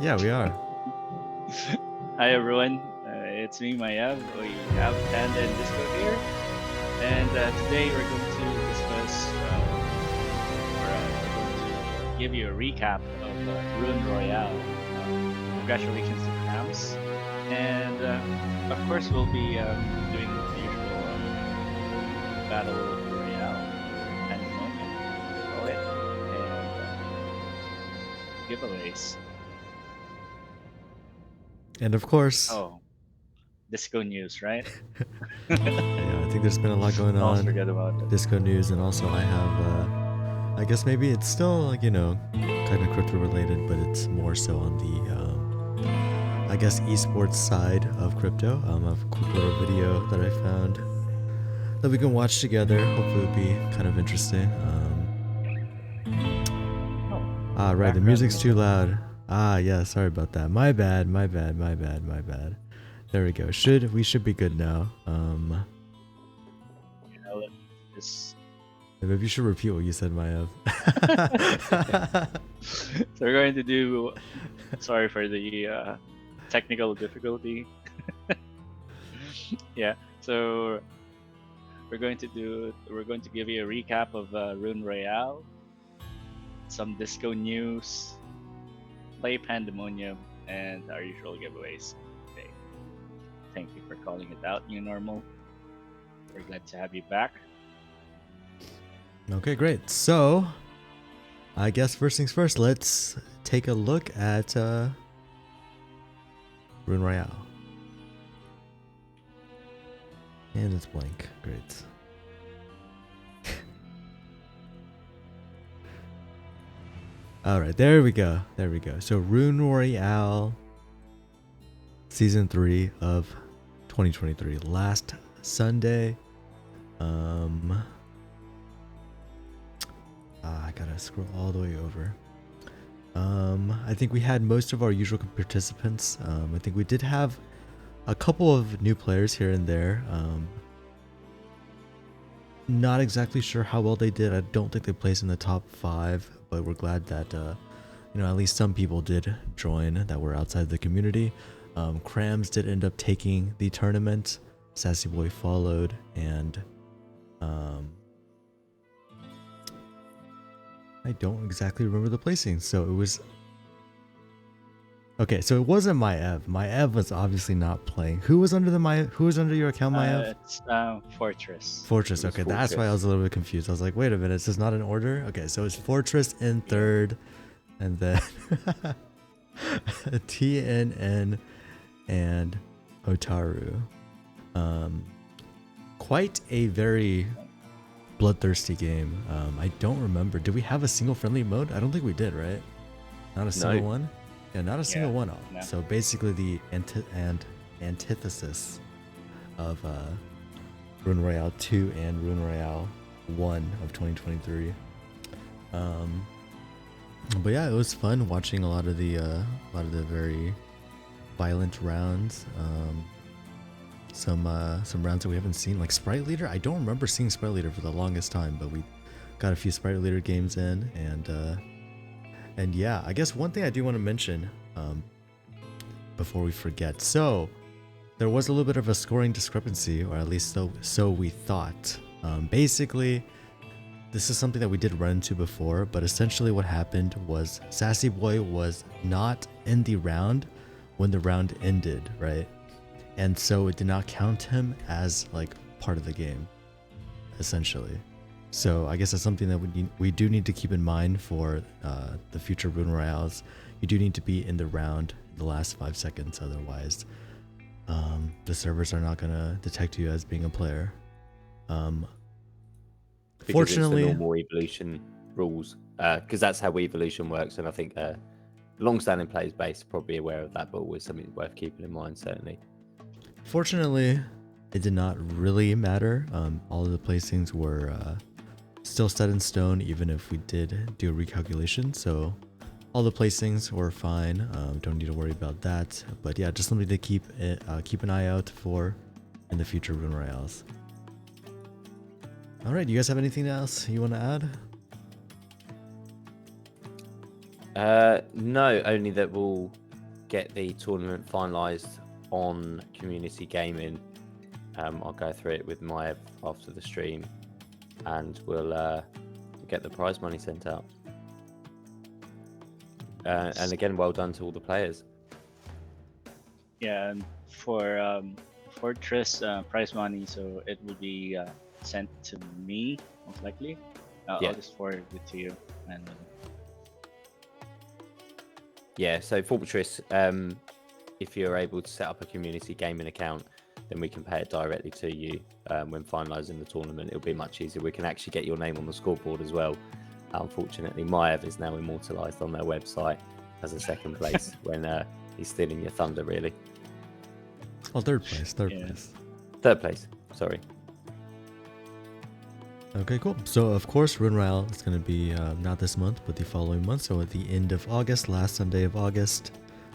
Yeah, we are. Hi everyone, it's me, Maiev. We have Panda and Disco here, and today we're going to discuss, we're going to give you a recap of Rune Royale. Congratulations to Crams, and of course we'll be doing the usual battle royale or pandemonium, as they call it, and giveaways. And of course, Oh, Disco news, right? yeah, I think there's been a lot going Almost on. forgot about it. Disco news, and also I have, I guess maybe it's still, like, kind of crypto related, but it's more so on the, I guess, esports side of crypto. I have a quick little video that I found that we can watch together. Hopefully, it'll be kind of interesting. Oh, Right, the background music's too music. loud. Yeah, sorry about that. My bad, my bad, my bad, my bad. There we go. We should be good now. Yeah, let's just Maybe you should repeat what you said, Maiev. so we're going to do. Sorry for the technical difficulty. Yeah, so We're going to give you a recap of Rune Royale, some disco news, play Pandemonium, and our usual giveaways. Okay. Thank you for calling it out, New Normal. We're glad to have you back. Okay, great. So, I guess first things first, let's take a look at Rune Royale. And it's blank. Great. Alright, there we go. There we go. So, Rune Royale Season 3 of 2023. Last Sunday. I gotta scroll all the way over. I think we had most of our usual participants. I think we did have a couple of new players here and there. Not exactly sure how well they did. I don't think they placed in the top 5, but we're glad that at least some people did join that were outside the community. Crams did end up taking the tournament. Sassy Boy followed, and I don't exactly remember the placing. So it was okay. So it wasn't Maiev. Maiev was obviously not playing. Who was under Who was under your account, Maiev? It's Fortress. Fortress. It was Okay, that's why I Fortress. was a little bit confused. I was like, wait a minute, this is not in order. Okay, so it's Fortress in third, and then TNN and Otaru. Quite a very bloodthirsty game. I don't remember. Did we have a single friendly mode? I don't think we did, right? Not a single one? Yeah, not a single one. No. So basically the antithesis of Rune Royale 2 and Rune Royale 1 of 2023. But yeah, it was fun watching a lot of the very violent rounds. Some rounds that we haven't seen, like Sprite Leader. I don't remember seeing Sprite Leader for the longest time, but we got a few Sprite Leader games in, and yeah, I guess one thing I do want to mention before we forget. So there was a little bit of a scoring discrepancy, or at least so we thought. Basically, this is something that we did run into before, but essentially what happened was Sassy Boy was not in the round when the round ended, right? And so it did not count him as like part of the game, essentially. So I guess that's something that we do need to keep in mind for the future Rune Royales. You do need to be in the round in the last 5 seconds, otherwise the servers are not gonna detect you as being a player. Because Fortunately, it's the normal evolution rules, because that's how evolution works, and I think long-standing players base are probably aware of that, but always something worth keeping in mind, certainly. Fortunately, it did not really matter. All of the placings were still set in stone, even if we did do a recalculation. So all the placings were fine. Don't need to worry about that. But yeah, just something to keep an eye out for in the future Rune Royales. All right, do you guys have anything else you want to add? No, only that we'll get the tournament finalised on community gaming. I'll go through it with Maiev after the stream, and we'll get the prize money sent out. And again, well done to all the players. Yeah, and for Fortress prize money, so it will be sent to me most likely. Yeah. I'll just forward it to you. And Yeah, so Fortress, if you're able to set up a community gaming account, then we can pay it directly to you when finalising the tournament. It'll be much easier. We can actually get your name on the scoreboard as well. Unfortunately, Maiev is now immortalised on their website as a second place when he's stealing your thunder, really. Oh, third place. Third place, sorry. Okay, cool. So, of course, Rune Royale is going to be not this month, but the following month. So, at the end of August, last Sunday of August,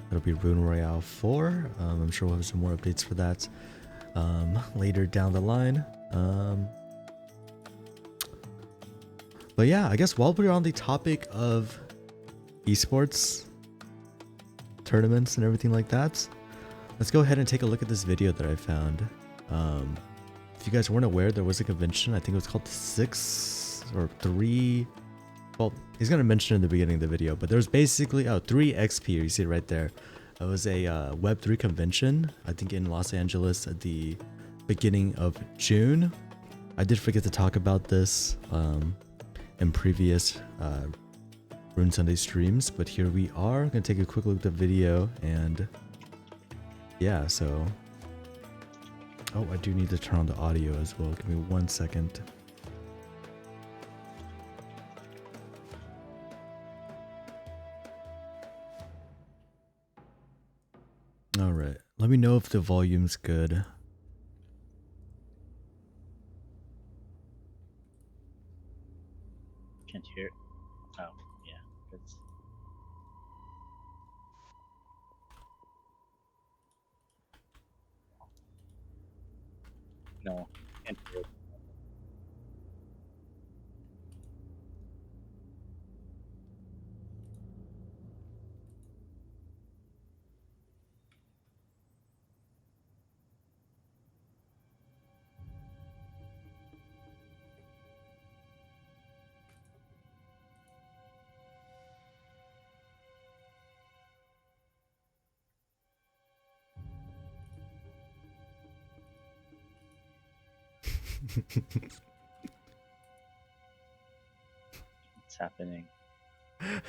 it'll be Rune Royale 4. I'm sure we'll have some more updates for that later down the line. But yeah, I guess while we're on the topic of esports, tournaments, and everything like that, let's go ahead and take a look at this video that I found. If you guys weren't aware, there was a convention. I think it was called 6 or 3. Well, he's going to mention it in the beginning of the video, but there's basically 3XP. You see it right there. It was a Web3 convention, I think in Los Angeles at the beginning of June. I did forget to talk about this in previous Rune Sunday streams, but here we are. I'm going to take a quick look at the video, and yeah, so... Oh, I do need to turn on the audio as well. Give me 1 second. All right. Let me know if the volume's good. can't hear. Oh, yeah. It's... No, can't hear it. What's happening? It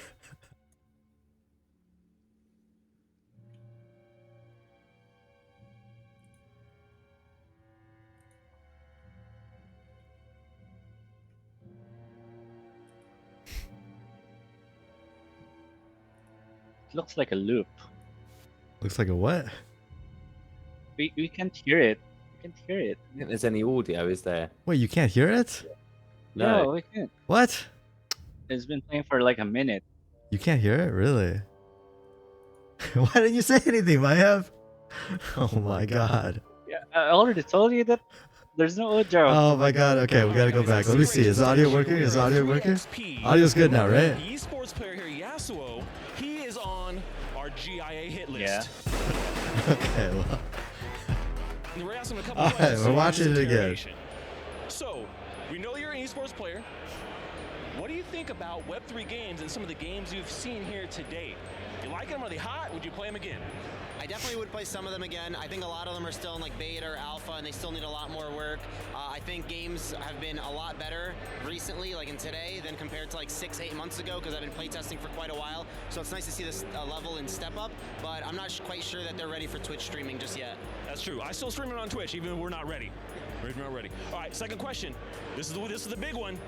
looks like a loop. Looks like a what? We can't hear it. We can't hear it. I don't think there's any audio, is there? Wait, you can't hear it? No, we can't. What? It's been playing for like a minute. You can't hear it? Really? Why didn't you say anything, Maiev? Oh my god. Yeah, I already told you that there's no audio. Oh my god, okay, we gotta go back. Let me see. Is audio working? Is audio working? Audio's good now, right? Esports player here, Yasuo, he is on our GIA hit list. Yeah. Okay, well. And we're asking him a couple Alright, questions. we're watching it again. So, we know you're an esports player. What do you think about Web3 games and some of the games you've seen here today? You like them? Are they hot? Would you play them again? I definitely would play some of them again. I think a lot of them are still in like beta or alpha, and they still need a lot more work. I think games have been a lot better recently, like in today, than compared to like 6-8 months ago, because I've been playtesting for quite a while. So it's nice to see this level and step up, but I'm not quite sure that they're ready for Twitch streaming just yet. That's true. I still stream it on Twitch, even if we're not ready. We're not ready. All right, second question. This is the big one.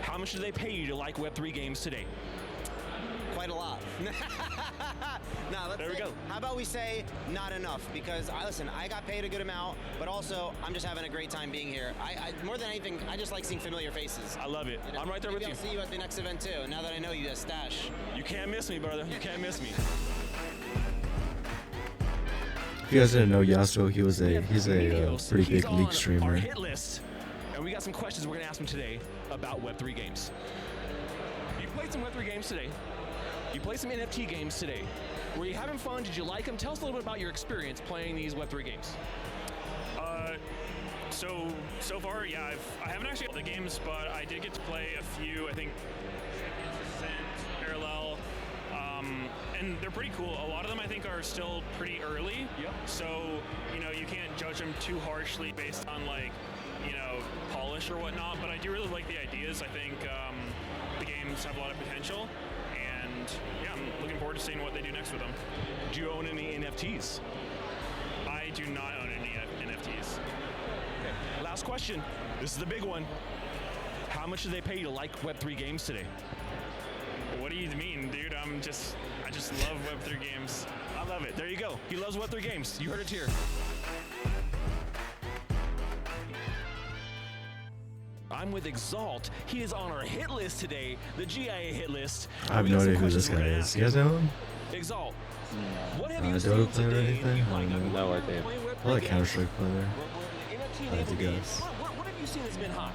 How much do they pay you to like Web3 games today? Quite a lot. No, There we go. How about we say not enough? Because listen, I got paid a good amount, but also I'm just having a great time being here. I more than anything, I just like seeing familiar faces. I love it. You know, I'm right there with maybe you. I'll see you at the next event too. Now that I know you as Stash. You can't miss me, brother. You can't miss me. If you guys didn't know Yasuo, he's a Videos. pretty He's big on league our streamer. hit list, and we got some questions we're gonna ask him today about Web3 games. You played some Web3 games today. You played some NFT games today. Were you having fun? Did you like them? Tell us a little bit about your experience playing these Web3 games. So far, yeah, I haven't actually played the games, but I did get to play a few. I think Parallel, and they're pretty cool. A lot of them I think are still pretty early. Yep. So you can't judge them too harshly based on like polish or whatnot. But I do really like the ideas. I think the games have a lot of potential, and yeah, I'm looking forward to seeing what they do next with them. Do you own any NFTs? I do not own any NFTs. Last question. This is the big one. How much do they pay you to like Web3 games today? What do you mean, dude? I just love Web3 games. I love it. There you go. He loves Web3 games. You heard it here. I'm with Exalt. He is on our hit list today, the GIA hit list. I have no idea who this guy is. You guys know him? Exalt, what have you Dota seen player or today? anything? I don't know. No idea. I like Counter-Strike player. I had to What guess. have you seen that's been hot?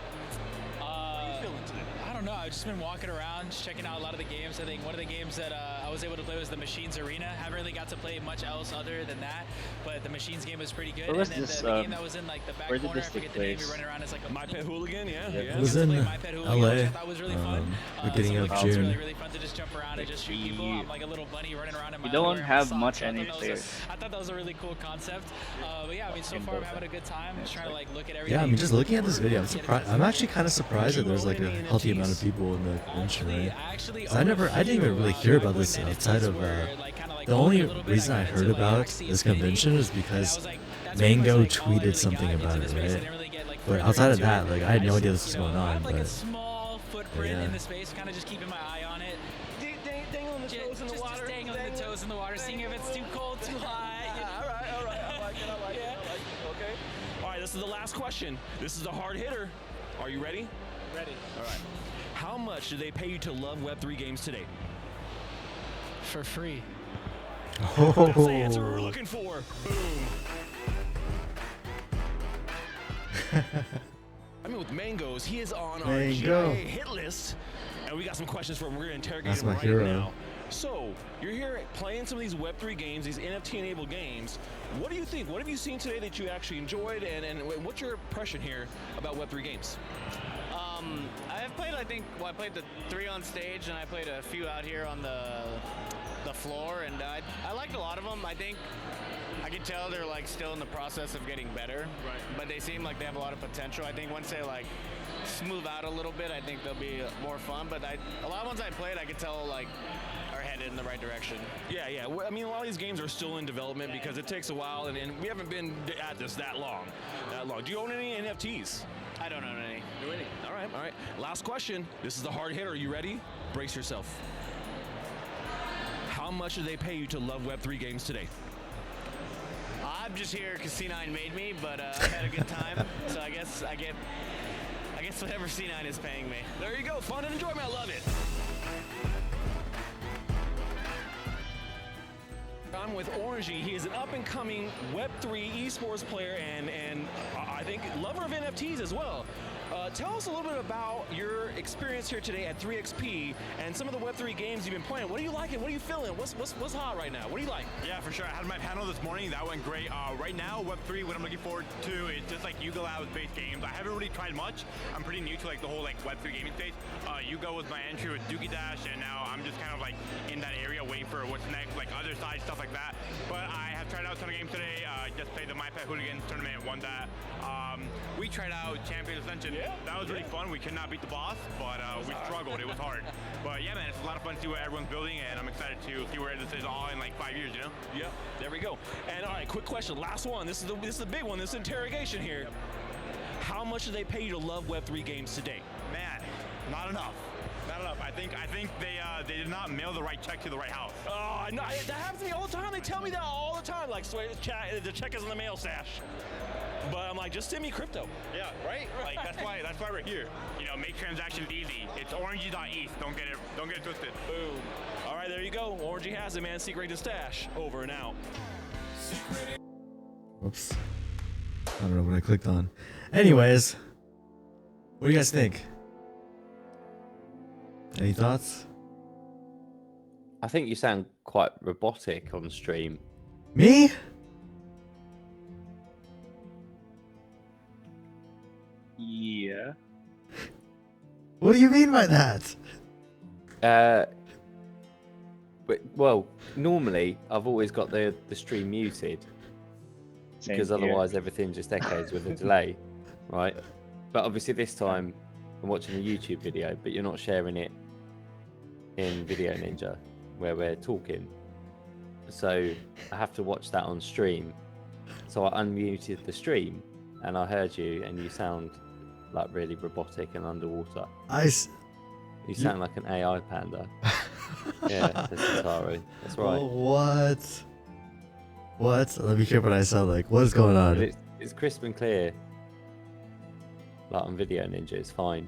How are you feeling today? I don't know. I've just been walking around, just checking out a lot of the games. I think one of the games that I was able to play was the Machines Arena. Haven't really got to play much else other than that, but the Machines game was pretty good. Where was and then this, the game that was in like the back where did corner, I this take forget the name. place? You're running around as like a My Pet Hooligan, yeah. It I was got to in play My Pet Hooligan, which I LA. thought was really fun. Beginning so of it's June. really, really fun to just jump around and just shoot people. I'm like a little bunny running around in my You don't underwear and have socks, much so I thought energy that was there. I thought that was a really cool concept. But yeah, I mean, so Fucking far I'm Dota. having a good time. Just trying to like look at everything. Yeah, I mean, just looking at this video, I'm Get it surprised. I'm actually kind of surprised that there's like a healthy amount of people in the convention, right? I didn't even really hear about this outside of the only reason I heard about this convention is because Mango tweeted something about it, right? But outside of that, like I had no idea this was going I on. have like a But small footprint yeah. in the space, kind of just keeping my eye on it. Dangling the toes in the Just water. dangling the toes in the water, seeing if it's too cold, too hot. you know? All right. I like it. Okay. All right, this is the last question. This is a hard hitter. Are you ready? Ready. All right. How much do they pay you to love Web3 games today? For free. That's the answer we're looking for. Boom. I mean, with Mangoes, he is on our Mango. GIA hit list, and we got some questions for him. We're going to interrogate That's him my right hero. now. So, you're here playing some of these Web3 games, these NFT-enabled games. What do you think? What have you seen today that you actually enjoyed, and what's your impression here about Web3 games? I have played, I played the 3 on stage, and I played a few out here on the floor, and I liked a lot of them. I think I can tell they're like still in the process of getting better, Right. but they seem like they have a lot of potential. I think once they like smooth out a little bit, I think they'll be more fun. But a lot of ones I played, I could tell like are headed in the right direction. Yeah. Well, I mean, a lot of these games are still in development because it takes a while, and we haven't been at this that long. Do you own any NFTs? I don't own any. All right. Last question. This is the hard hitter. Are you ready? Brace yourself. How much do they pay you to love Web3 games today? I'm just here because C9 made me, but I've had a good time, so I guess whatever C9 is paying me. There you go. Fun and enjoyment. I love it. I'm with Orangey. He is an up-and-coming Web3 esports player and I think lover of NFTs as well. Tell us a little bit about your experience here today at 3XP and some of the Web3 games you've been playing. What are you liking? What are you feeling? What's hot right now? What do you like? Yeah, for sure. I had my panel this morning. That went great. Right now, Web3, what I'm looking forward to is just like Yugo Labs-based games. I haven't really tried much. I'm pretty new to like the whole like Web3 gaming space. Yugo was my entry with Dookie Dash, and now I'm just kind of like in that area waiting for what's next, like other side stuff like that. But I have tried out a ton of games today. Just played the My Pet Hooligans tournament, won that. We tried out Champion Ascension. Yeah. That was really fun. We could not beat the boss, but we struggled. It was hard. But yeah, man, it's a lot of fun to see what everyone's building, and I'm excited to see where this is all in like 5 years, you know? Yep, there we go. And all right, quick question, last one. This is the big one. This interrogation here. Yep. How much do they pay you to love Web3 games today? Man, not enough. Not enough. I think they did not mail the right check to the right house. Oh, I know. That happens to me all the time. They tell me that all the time. Like, the check is in the mail stash. But I'm like, just send me crypto. Yeah, right? Like that's why we're here. You know, make transactions easy. It's orangey.eth. Don't get it twisted. Boom. All right, there you go. Orangey has it, man. Secret to stash. Over and out. Whoops. I don't know what I clicked on. Anyways, what do you guys think? Any thoughts? I think you sound quite robotic on stream. Me? Yeah. What do you mean by that? Well, normally I've always got the stream muted Same because here. otherwise everything just echoes with a delay, right? But obviously this time I'm watching a YouTube video, but you're not sharing it in Video Ninja where we're talking. So I have to watch that on stream. So I unmuted the stream and I heard you, and you sound like really robotic and underwater. You sound like an AI panda. Yeah, that's Ataru. That's right. What? What? Let me hear what I sound like. What's going But on? it's crisp and clear. Like on Video Ninja, it's fine.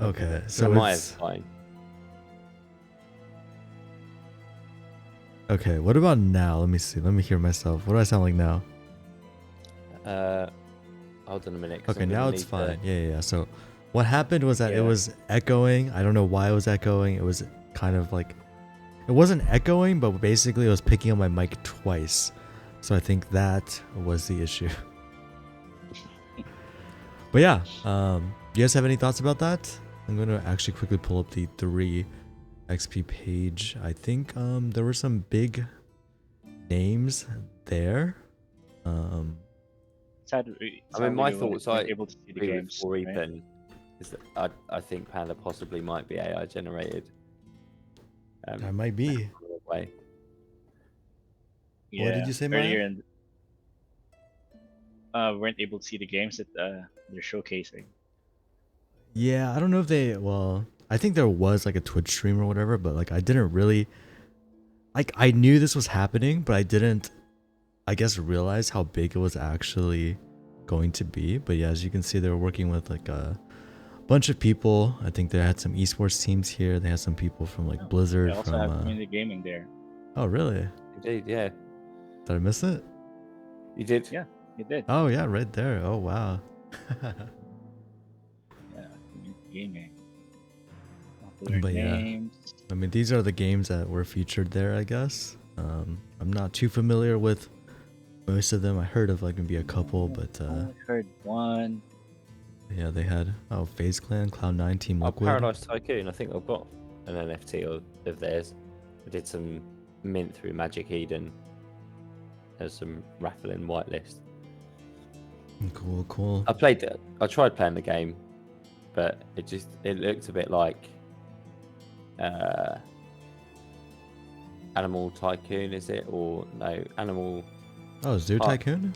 Okay, so Maiev, fine. Okay, what about now? Let me see. Let me hear myself. What do I sound like now? Hold on a minute. 'Cause Okay, I'm gonna now it's need fine. Yeah. So what happened was that it was echoing. I don't know why it was echoing. It was kind of like, it wasn't echoing, but basically it was picking up my mic twice. So I think that was the issue. But yeah, you guys have any thoughts about that? I'm going to actually quickly pull up the 3XP page. I think there were some big names there. I mean, my thoughts, I able to see the agree with games, Reapen, is that I think Panda possibly might be AI generated. That might be. Way. Yeah, what did you say, earlier Maya? weren't able to see the games that they're showcasing. Yeah, I don't know if they, well, I think there was like a Twitch stream or whatever, but like I didn't really, like I knew this was happening, but I didn't, I guess, realize how big it was actually going to be. But yeah, as you can see, they were working with like a bunch of people. I think they had some esports teams here. They had some people from like Blizzard. They also from, have community gaming there. Oh, really? Indeed, yeah. Did I miss it? You did? Yeah, you did. Oh, yeah, right there. Oh, wow. Yeah, community gaming. But yeah, games. I mean, these are the games that were featured there, I guess. I'm not too familiar with most of them. I heard of like maybe a couple, but I only heard one. yeah, they had FaZe Clan, Cloud9, Team Oh, Liquid. Paradise Tycoon. I think I've got an NFT of theirs. I did some mint through Magic Eden. There's some raffling whitelist. Cool. I tried playing the game, but it looked a bit like Animal Tycoon, is it? Or no, Animal... Oh, Zoo Tycoon?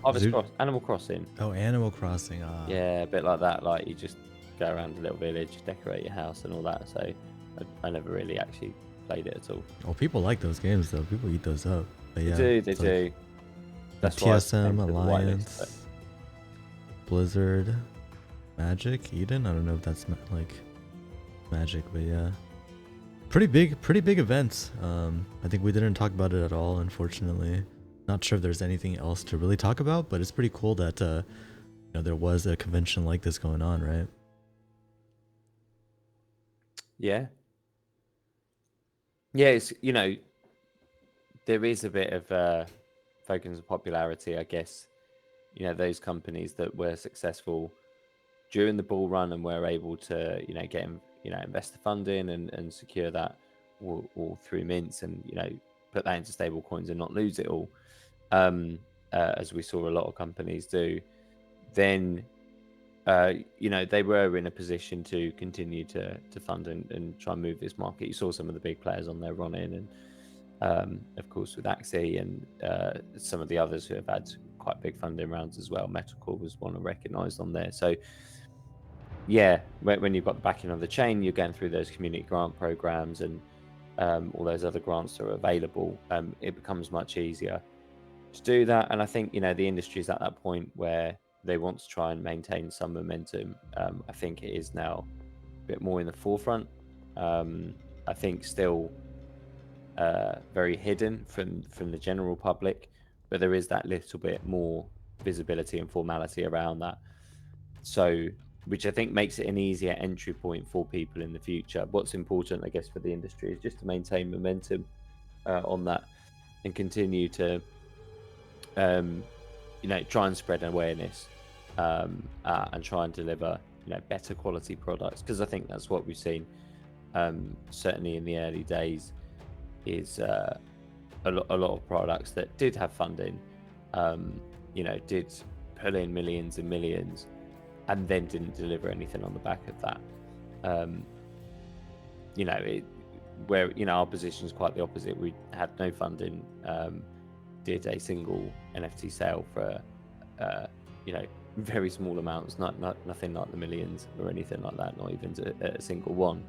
Animal Crossing. Oh, Animal Crossing. Yeah, a bit like that. Like you just go around a little village, decorate your house and all that. So I never really actually played it at all. Oh, people like those games though. People eat those up. But yeah, They do. That's why TSM, Alliance, Blizzard, Magic, Eden. I don't know if that's like Magic, but yeah. Pretty big events. I think we didn't talk about it at all, unfortunately. Not sure if there's anything else to really talk about, but it's pretty cool that you know, there was a convention like this going on, right? Yeah. Yeah, it's, you know, there is a bit of focus on popularity, I guess. You know, those companies that were successful during the bull run and were able to, you know, get, you know, investor funding and secure that all through mints and, you know, put that into stable coins and not lose it all, as we saw a lot of companies do, then you know, they were in a position to continue to fund and try and move this market. You saw some of the big players on there run in, and of course with Axie and some of the others who have had quite big funding rounds as well. Metalcore was one recognised on there. So yeah, when you've got the backing of the chain, you're going through those community grant programs and all those other grants that are available. It becomes much easier to do that. And I think, you know, the industry is at that point where they want to try and maintain some momentum. I think it is now a bit more in the forefront. I think still very hidden from the general public, but there is that little bit more visibility and formality around that. So, which I think makes it an easier entry point for people in the future. What's important, I guess, for the industry is just to maintain momentum on that and continue to try and spread awareness and try and deliver better quality products, because I think that's what we've seen certainly in the early days is a lot of products that did have funding did pull in millions and millions and then didn't deliver anything on the back of that. Where our position is quite the opposite. We had no funding, did a single NFT sale for very small amounts, nothing like the millions or anything like that, not even a single one,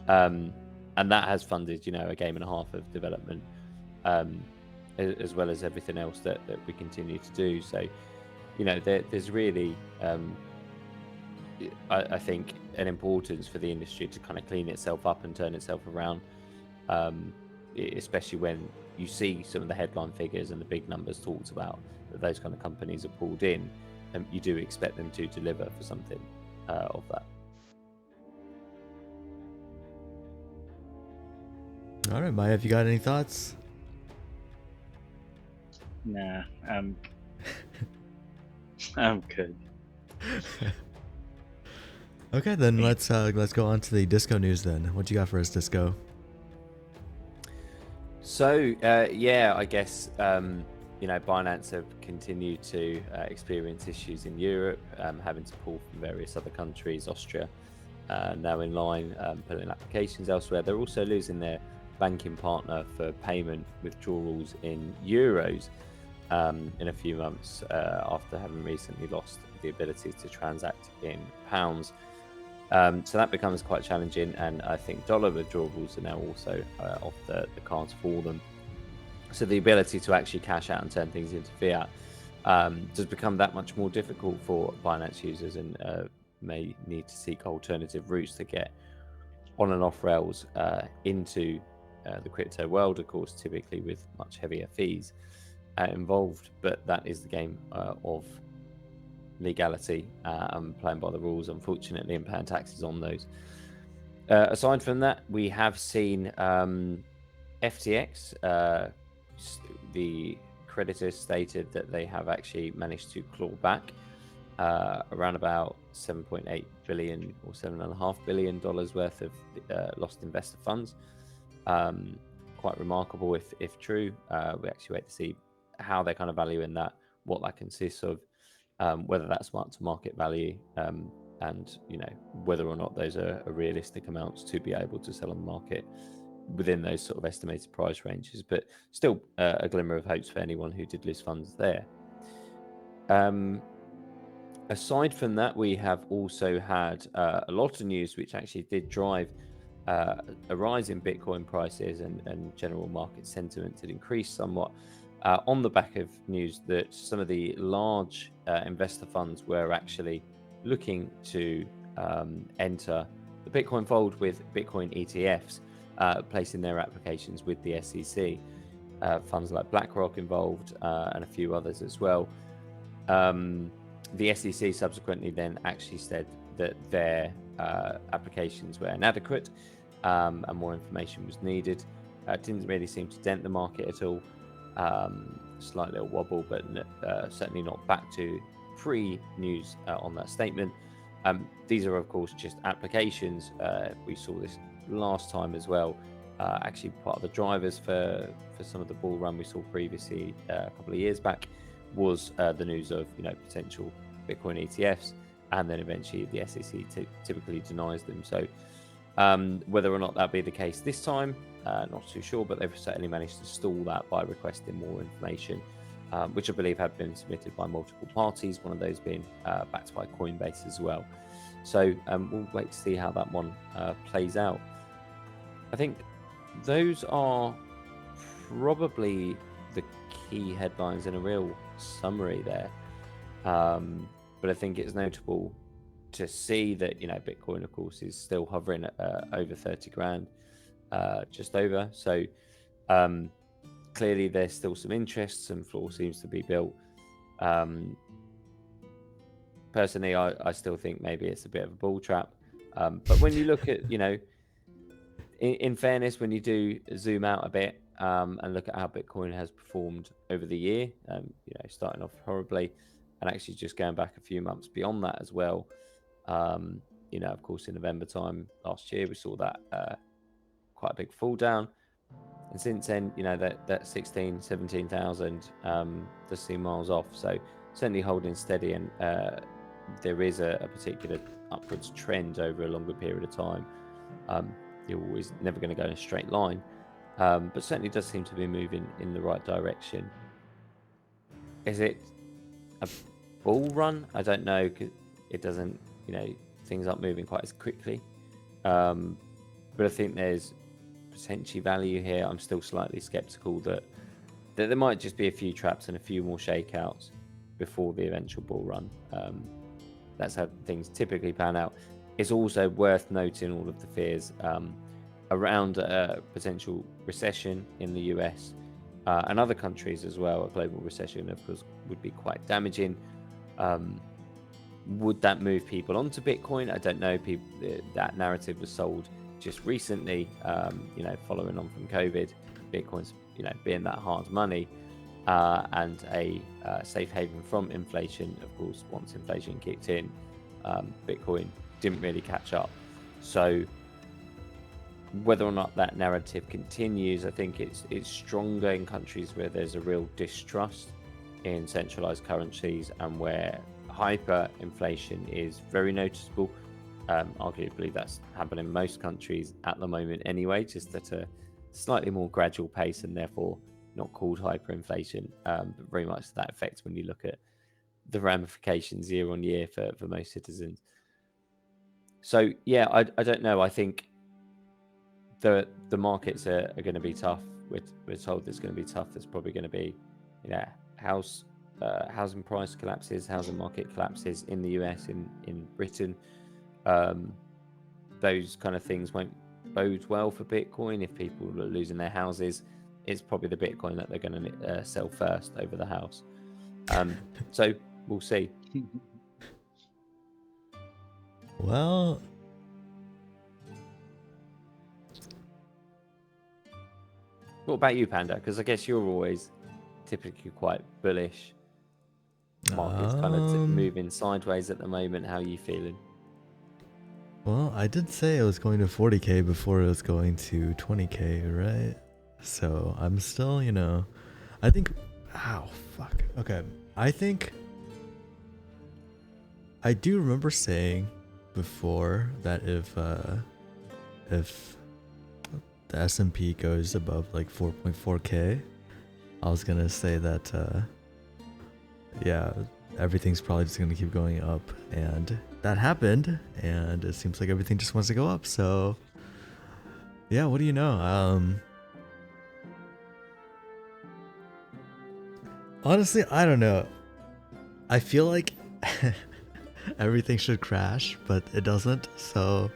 and that has funded a game and a half of development, as well as everything else that we continue to do. So there's really I think an importance for the industry to kind of clean itself up and turn itself around, especially when you see some of the headline figures and the big numbers talked about that those kind of companies are pulled in, and you do expect them to deliver for something of that. All right, Maya, have you got any thoughts? Nah, I'm good. Okay, then let's go on to the disco news then. What you got for us, Disco? So I guess Binance have continued to experience issues in Europe, having to pull from various other countries. Austria now in line, pulling applications elsewhere. They're also losing their banking partner for payment withdrawals in euros in a few months after having recently lost the ability to transact in pounds. So that becomes quite challenging, and I think dollar withdrawals are now also off the cards for them. So the ability to actually cash out and turn things into fiat does become that much more difficult for Binance users, and may need to seek alternative routes to get on and off rails into the crypto world, of course, typically with much heavier fees involved. But that is the game of legality and playing by the rules, unfortunately, and paying taxes on those. Aside from that, we have seen FTX, the creditors stated that they have actually managed to claw back around about 7.8 billion or $7.5 billion worth of lost investor funds. Quite remarkable if true. We actually wait to see how they're kind of valuing that, what that consists of, whether that's mark to market value, and whether or not those are realistic amounts to be able to sell on the market within those sort of estimated price ranges. But still a glimmer of hopes for anyone who did lose funds there. Aside from that, we have also had a lot of news which actually did drive a rise in Bitcoin prices and general market sentiment to increase somewhat, on the back of news that some of the large investor funds were actually looking to enter the Bitcoin fold with Bitcoin ETFs, placing their applications with the SEC. Funds like BlackRock involved, and a few others as well. The SEC subsequently then actually said that their applications were inadequate, and more information was needed. It didn't really seem to dent the market at all. Slight little wobble, but certainly not back to pre-news on that statement. These are, of course, just applications. We saw this last time as well. Actually, part of the drivers for some of the bull run we saw previously a couple of years back was the news of potential Bitcoin ETFs, and then eventually the SEC typically denies them. So whether or not that be the case this time, not too sure, but they've certainly managed to stall that by requesting more information, which I believe have been submitted by multiple parties, one of those being backed by Coinbase as well. So we'll wait to see how that one plays out. I think those are probably the key headlines in a real summary there. But I think it's notable to see that Bitcoin, of course, is still hovering at over 30 grand, just over. So clearly there's still some interest, some floor seems to be built. Personally, I still think maybe it's a bit of a bull trap. But when you look at in fairness, when you do zoom out a bit and look at how Bitcoin has performed over the year, starting off horribly, and actually just going back a few months beyond that as well. Of course, in November time last year, we saw that quite a big fall down. And since then, that 16, 17,000 does seem miles off. So certainly holding steady, and there is a particular upwards trend over a longer period of time. You're always never going to go in a straight line, but certainly does seem to be moving in the right direction. Is it a bull run? I don't know, 'cause it doesn't, things aren't moving quite as quickly. But I think there's potentially value here. I'm still slightly skeptical that there might just be a few traps and a few more shakeouts before the eventual bull run. That's how things typically pan out. It's also worth noting all of the fears around a potential recession in the US and other countries as well. A global recession, of course, would be quite damaging. Would that move people onto Bitcoin? I don't know. That narrative was sold just recently, following on from COVID. Bitcoin's, being that hard money and a safe haven from inflation. Of course, once inflation kicked in, Bitcoin didn't really catch up. So whether or not that narrative continues, I think it's stronger in countries where there's a real distrust in centralized currencies and where hyperinflation is very noticeable. Arguably, that's happening in most countries at the moment anyway, just at a slightly more gradual pace and therefore not called hyperinflation, but very much to that effect when you look at the ramifications year on year for most citizens. So, yeah, I don't know. I think the markets are going to be tough. We're told it's going to be tough. There's probably going to be, housing price collapses, housing market collapses in the US, in Britain. Those kind of things won't bode well for Bitcoin. If people are losing their houses, it's probably the Bitcoin that they're going to sell first over the house. So we'll see. Well, what about you, Panda? Because I guess you're always typically quite bullish. Market's kind of moving sideways at the moment. How are you feeling? Well, I did say it was going to 40K before it was going to 20K, right? So I'm still, I think, okay. I think I do remember saying before that if the S&P goes above like 4.4K, I was gonna say that everything's probably just gonna keep going up, and that happened, and it seems like everything just wants to go up. So yeah, what do you know? Honestly, I don't know. I feel like everything should crash, but it doesn't. So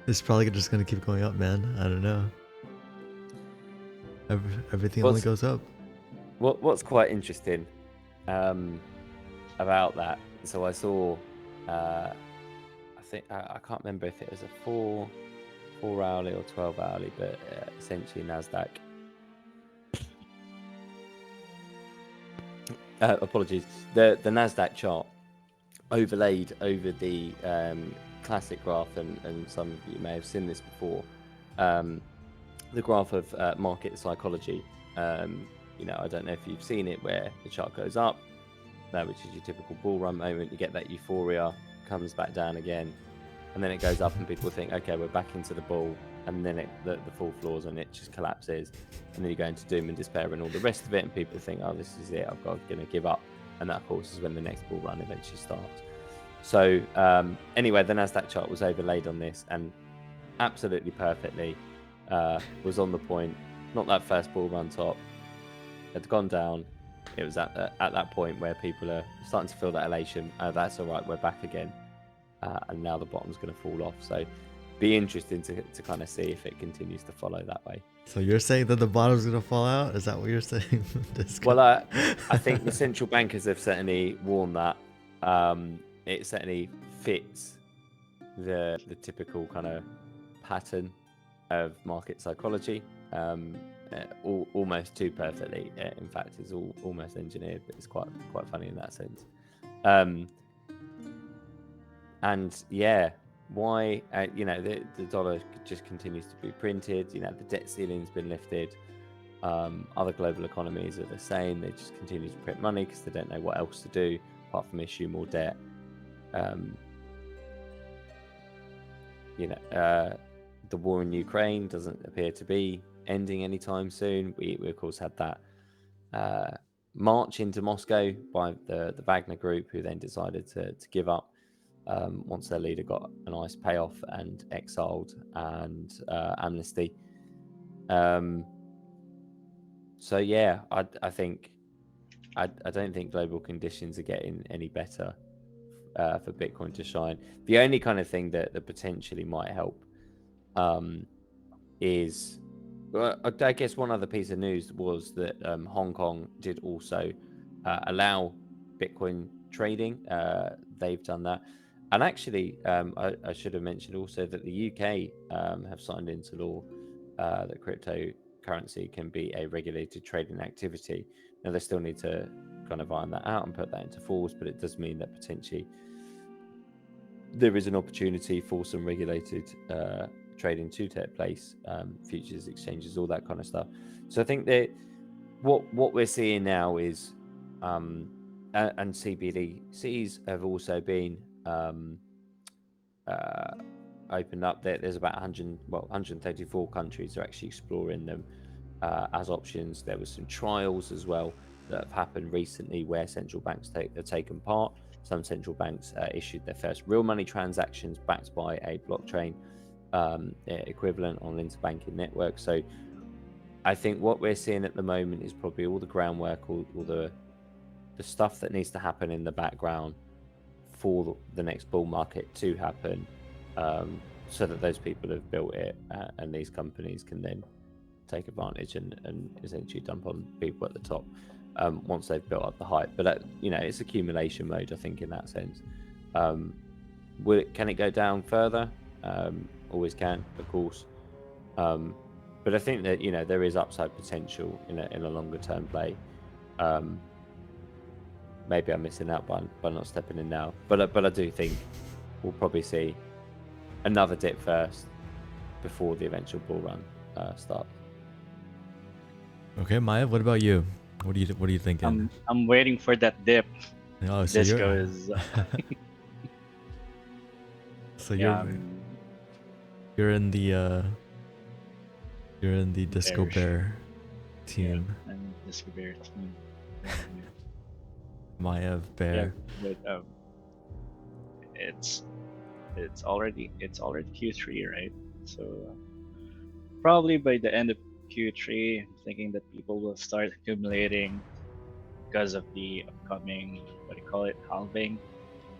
it's probably just gonna keep going up, man. I don't know. Everything only goes up. What's quite interesting about that? So I saw, I think I can't remember if it was a 4 hourly or 12 hourly, but essentially Nasdaq. Apologies. The Nasdaq chart overlaid over the classic graph, and some of you may have seen this before. The graph of market psychology. I don't know if you've seen it, where the chart goes up, which is your typical bull run moment. You get that euphoria, comes back down again, and then it goes up, and people think, okay, we're back into the bull, and then the full floors, and it just collapses, and then you go into doom and despair and all the rest of it, and people think, oh, this is it, I'm going to give up, and that, of course, is when the next bull run eventually starts. So anyway, the Nasdaq chart was overlaid on this, and absolutely perfectly was on the point. Not that first bull run top had gone down. It was at that point where people are starting to feel that elation. That's all right, we're back again, and now the bottom's going to fall off. So be interesting to kind of see if it continues to follow that way. So you're saying that the bottom's going to fall out? Is that what you're saying? Well, I think the central bankers have certainly warned that. It certainly fits the typical kind of pattern of market psychology, almost too perfectly. In fact, it's almost engineered, but it's quite funny in that sense. And yeah, why the dollar just continues to be printed. The debt ceiling's been lifted. Other global economies are the same. They just continue to print money because they don't know what else to do apart from issue more debt. The war in Ukraine doesn't appear to be ending anytime soon. We of course had that march into Moscow by the Wagner Group, who then decided to give up once their leader got a nice payoff and exiled and amnesty. So yeah, I don't think global conditions are getting any better for Bitcoin to shine. The only kind of thing that potentially might help is, I guess one other piece of news was that Hong Kong did also allow Bitcoin trading. They've done that. And actually, I should have mentioned also that the UK have signed into law that cryptocurrency can be a regulated trading activity. Now, they still need to kind of iron that out and put that into force, but it does mean that potentially there is an opportunity for some regulated trading to take place, futures exchanges, all that kind of stuff. So I think that what we're seeing now is, and CBDCs have also been opened up. There's about 134 countries are actually exploring them as options. There were some trials as well that have happened recently where central banks have taken part. Some central banks issued their first real money transactions backed by a blockchain equivalent on an interbanking network. So I think what we're seeing at the moment is probably all the groundwork, all the stuff that needs to happen in the background for the next bull market to happen, so that those people have built it and these companies can then take advantage and essentially dump on people at the top once they've built up the hype. But it's accumulation mode, I think, in that sense. Can it go down further? Always can, of course. But I think that there is upside potential in a longer term play. Maybe I'm missing out by not stepping in now, but I do think we'll probably see another dip first before the eventual bull run starts. Okay, Maiev, what about you? What are you thinking? I'm waiting for that dip. Oh, so Disco is. So Yeah, you're in the Disco Bearish. Bear team. Yeah, and Disco Bear team. Maiev Bear. Yeah, but it's already Q3, right? So probably by the end of Q3, I'm thinking that people will start accumulating because of the upcoming, what do you call it, halving.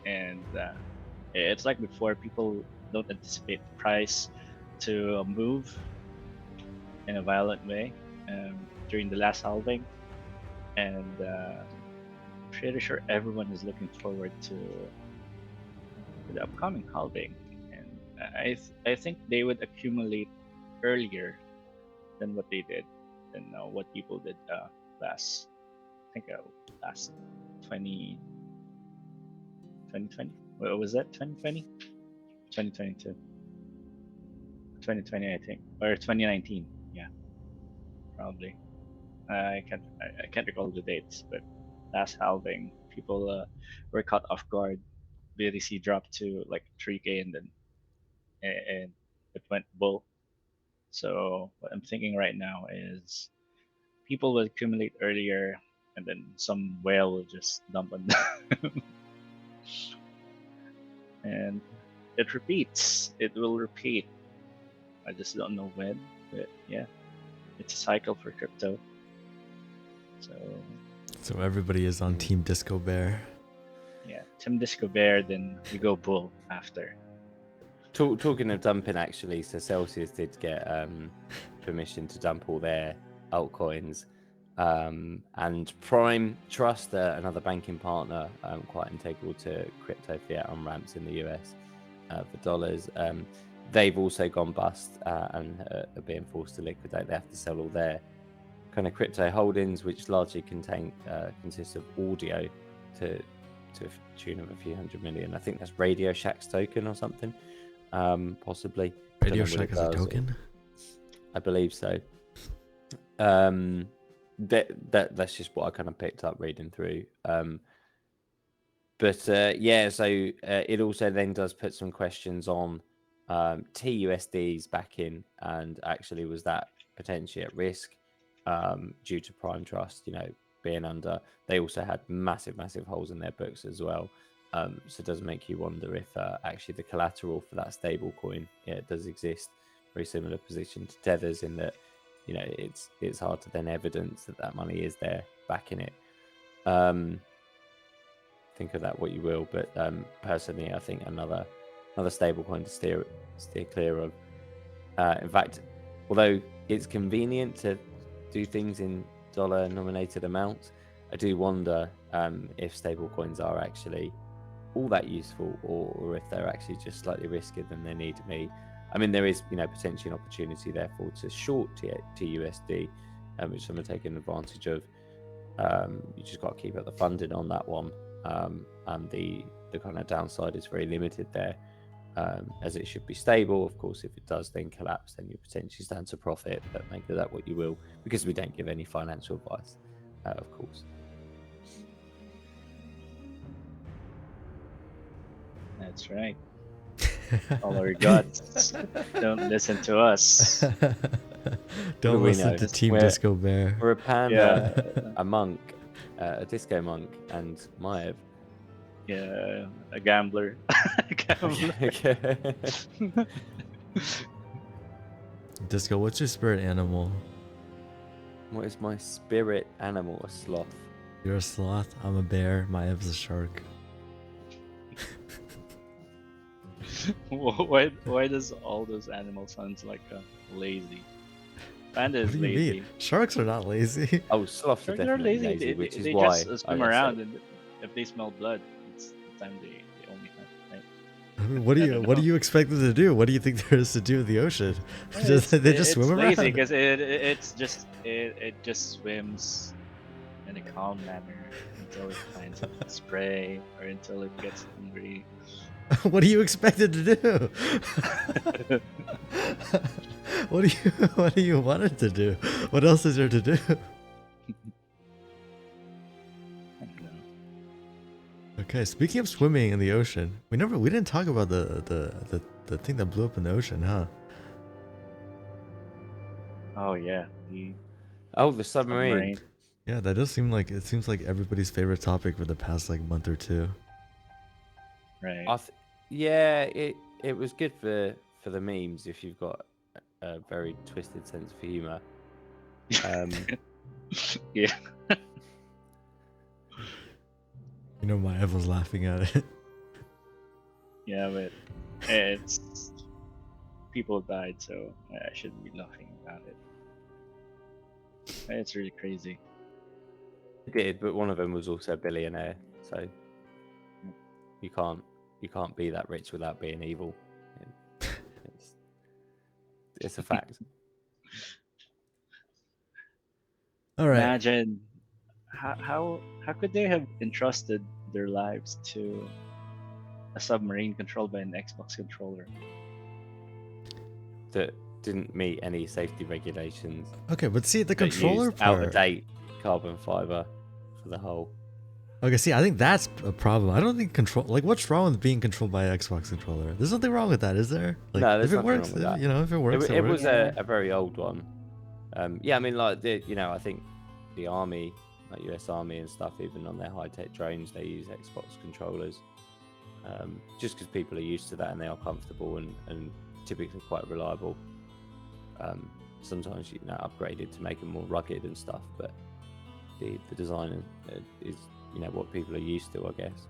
And it's like before, people don't anticipate the price to move in a violent way during the last halving. And pretty sure everyone is looking forward to the upcoming halving. And I think they would accumulate earlier than what they did, than what people did last 2020. What was that? 2020? 2022. 2020, I think, or 2019. Yeah, probably. I can't recall the dates, but last halving, people were caught off guard. BTC dropped to like 3K, and then and it went bull. So what I'm thinking right now is people will accumulate earlier, and then some whale will just dump on them. And it repeats. It will repeat. I just don't know when, but yeah, it's a cycle for crypto. So everybody is on Team Disco Bear. Yeah, Team Disco Bear, then we go bull after. Talking of dumping, actually, so Celsius did get permission to dump all their altcoins, and Prime Trust, another banking partner, quite integral to crypto fiat on ramps in the US for dollars. they've also gone bust and are being forced to liquidate. They have to sell all their kind of crypto holdings, which largely consist of audio to a tune of a few $100 million. I think that's Radio Shack's token or something, possibly. Radio Shack is a token? I believe so. That's just what I kind of picked up reading through. So it also then does put some questions on TUSD's backing, and actually was that potentially at risk due to Prime Trust, being under. They also had massive holes in their books as well. So it does make you wonder if actually the collateral for that stable coin, it does exist. Very similar position to Tether's in that, it's hard to then evidence that money is there backing it. Think of that what you will, but personally, I think another stable coin to steer clear of. In fact, although it's convenient to do things in dollar-nominated amounts, I do wonder if stable coins are actually all that useful, or if they're actually just slightly riskier than they need to be. I mean, there is, potentially an opportunity, therefore, to short TUSD, which I'm taking advantage of. You just got to keep up the funding on that one, and the kind of downside is very limited there, as it should be stable. Of course, if it does then collapse, then you potentially stand to profit, but make of that what you will, because we don't give any financial advice, of course. That's right. All our gods. Don't listen to us. Don't listen to Team Disco Bear. We're a Panda, a monk, a Discomonk, and Maiev. Yeah, a gambler. Disco, what's your spirit animal? What is my spirit animal? A sloth. You're a sloth. I'm a bear. Maev's a shark. Why does all those animals sound like lazy? Panda is lazy. Mean? Sharks are not lazy. Oh, sloths are definitely lazy, which is why just swim around, and if they smell blood, it's the time they only hunt, right? I mean, what do you expect them to do? What do you think there is to do in the ocean? They just swim around. It's lazy because it just swims in a calm manner until it finds its prey or until it gets hungry. What do you expect it to do? What do you want it to do? What else is there to do? Okay, speaking of swimming in the ocean, we didn't talk about the thing that blew up in the ocean, huh? Oh yeah, the submarine. Yeah, that does seem like everybody's favorite topic for the past month or two. Right. It was good for the memes if you've got a very twisted sense of humor. Yeah. Maiev was laughing at it. Yeah, but it's people died, so I shouldn't be laughing about it. It's really crazy. It did, but one of them was also a billionaire, so you can't be that rich without being evil. It's a fact. All right. Imagine how could they have entrusted their lives to a submarine controlled by an Xbox controller that didn't meet any safety regulations? Okay, but see the controller part. Out of date carbon fiber for the hull. Okay, see, I think that's a problem. I don't think what's wrong with being controlled by an Xbox controller? There's nothing wrong with that, is there? No, there's if it nothing works, wrong with that. if it works, it was a very old one. I mean, I think the army, like US Army and stuff, even on their high-tech drones, they use Xbox controllers, just because people are used to that and they are comfortable and typically quite reliable. Sometimes upgraded to make them more rugged and stuff, but the design is what people are used to, I guess.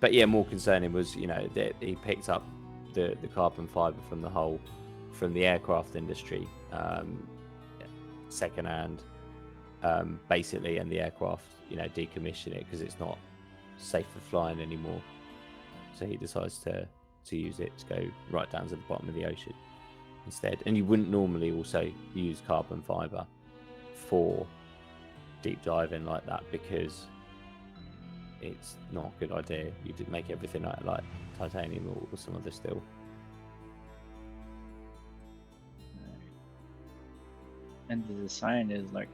But yeah, more concerning was that he picked up the carbon fiber from the hull from the aircraft industry, secondhand, basically, and the aircraft decommission it because it's not safe for flying anymore. So he decides to to use it to go right down to the bottom of the ocean instead. And you wouldn't normally also use carbon fiber for deep diving like that because it's not a good idea. You did make everything out of like titanium or some other steel. And the design is like,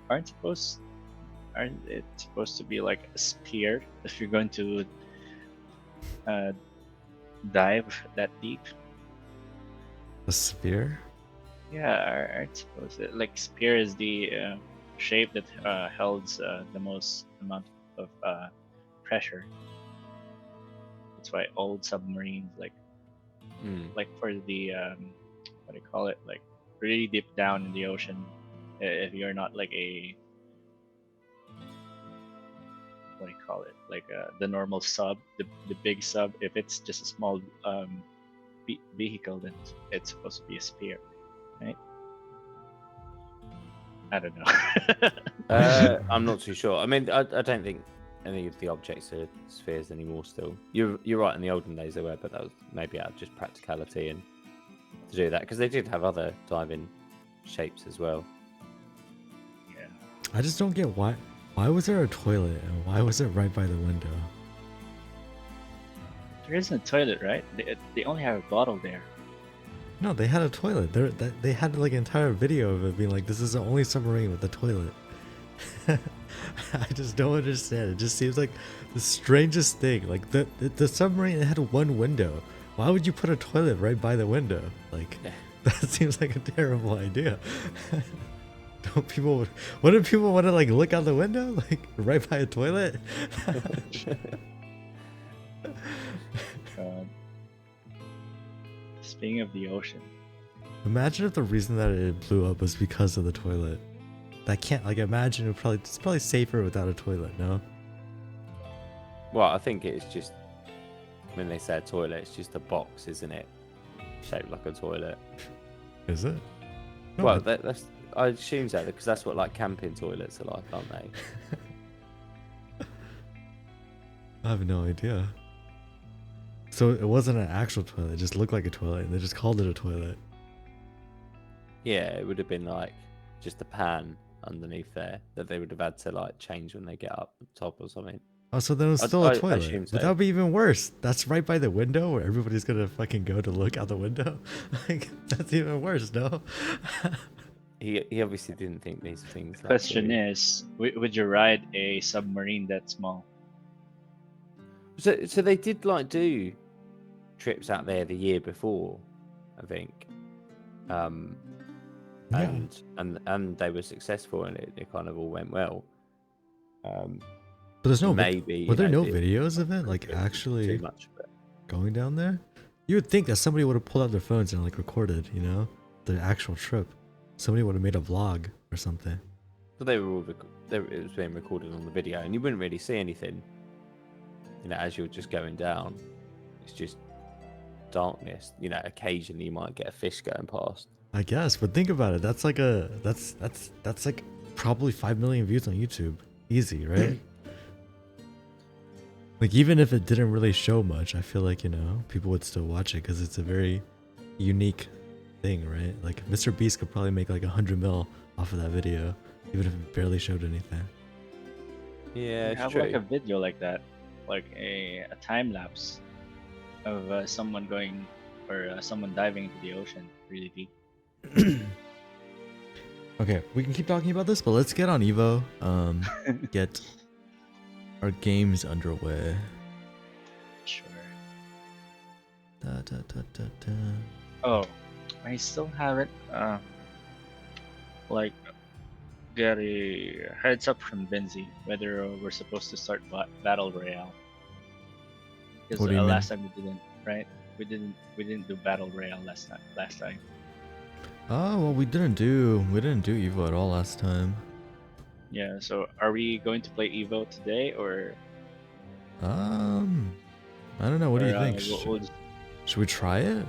aren't it supposed to be like a spear if you're going to dive that deep? A spear? Yeah, aren't supposed to, like spear is the shape that holds the most amount of pressure. That's why old submarines like for the what do you call it, like really deep down in the ocean, if you're not like a what do you call it, like the normal sub, the big sub, if it's just a small vehicle, then it's supposed to be a spear, right? I don't know. I'm not too sure. I mean, I don't think any of the objects are spheres anymore still. You're right, in the olden days they were, but that was maybe out of just practicality and to do that, because they did have other diving shapes as well. Yeah. I just don't get why was there a toilet and why was it right by the window? There isn't a toilet, right? They only have a bottle there. No, they had a toilet. They had like an entire video of it being like, this is the only submarine with a toilet. I just don't understand. It just seems like the strangest thing. Like the submarine had one window. Why would you put a toilet right by the window? Like that seems like a terrible idea. What do people want to like look out the window? Like right by a toilet? Speaking of the ocean, imagine if the reason that it blew up was because of the toilet. That can't, like, imagine it's probably safer without a toilet, no? Well, I think it's just, when they say a toilet, it's just a box, isn't it? Shaped like a toilet. Is it? No, Well, that's I assume so, because that's what like camping toilets are like, aren't they? I have no idea. So it wasn't an actual toilet, it just looked like a toilet, and they just called it a toilet. Yeah, it would have been like just a pan underneath there that they would have had to like change when they get up top or something. Oh, so then it was still a I toilet. assume so. But that would be even worse. That's right by the window where everybody's gonna fucking go to look out the window. Like, that's even worse, no? He obviously didn't think these things. the question is, would you ride a submarine that small? So they did like do trips out there the year before, I think. And they were successful and it kind of all went well. But there's no maybe. Were there no videos of it like actually too much, but... going down there? You would think that somebody would have pulled out their phones and like recorded, you know, the actual trip. Somebody would have made a vlog or something. But they were all it was being recorded on the video, and you wouldn't really see anything. You know, as you're just going down, it's just darkness. You know, occasionally you might get a fish going past. I guess, but think about it. That's like that's like probably 5 million views on YouTube, easy, right? Like even if it didn't really show much, I feel like, you know, people would still watch it because it's a very unique thing, right? Like Mr. Beast could probably make like 100 mil off of that video, even if it barely showed anything. Yeah, it's have true. like a video like that, like a time lapse of someone going or someone diving into the ocean really deep. Okay, we can keep talking about this, but let's get on Evo. Get our games underway. Sure. Da, da, da, da, da. Oh, I still haven't like get a heads up from Benzi whether we're supposed to start battle royale. Because What do you mean? last time we didn't, right? We didn't do battle royale last time. Oh well, we didn't do Evo at all last time. Yeah. So are we going to play Evo today or? I don't know. What do you think? Should we try it?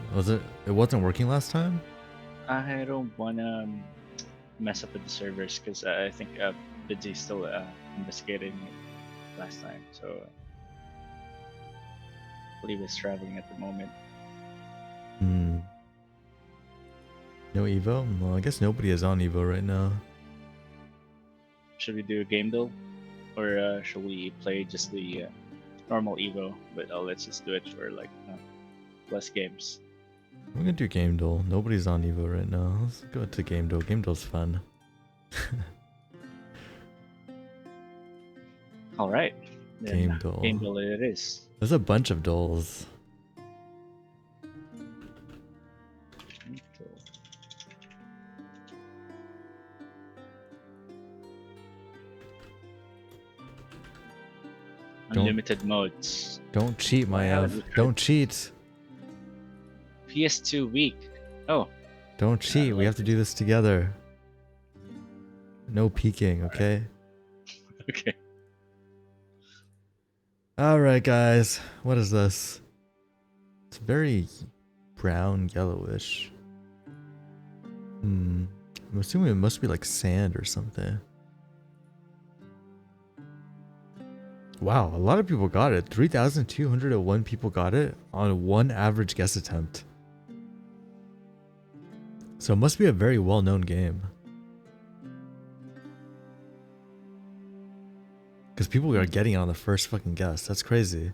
It wasn't working last time? I don't wanna mess up with the servers because I think Benzi's still investigating it last time. So believe he's traveling at the moment. Hmm. No Evo? Well, I guess nobody is on Evo right now. Should we do a game though, or should we play just the normal Evo? But let's just do it for like less games. We're gonna do Game Duel. Nobody's on Evo right now. Let's go to Game Duel. Game Duel's fun. All right. Then, Game Duel. Game Duel it is. There's a bunch of duels. Game Duel. Don't- Unlimited modes. Don't cheat, Why haven't we Maiev. tried- Don't cheat. PS2 week. Oh, Don't cheat. We have to do this together. No peeking, okay? okay. Alright, guys. What is this? It's very brown, yellowish. I'm assuming it must be like sand or something. Wow, a lot of people got it. 3,201 people got it on one average guess attempt. So it must be a very well-known game. Because people are getting it on the first fucking guess. That's crazy.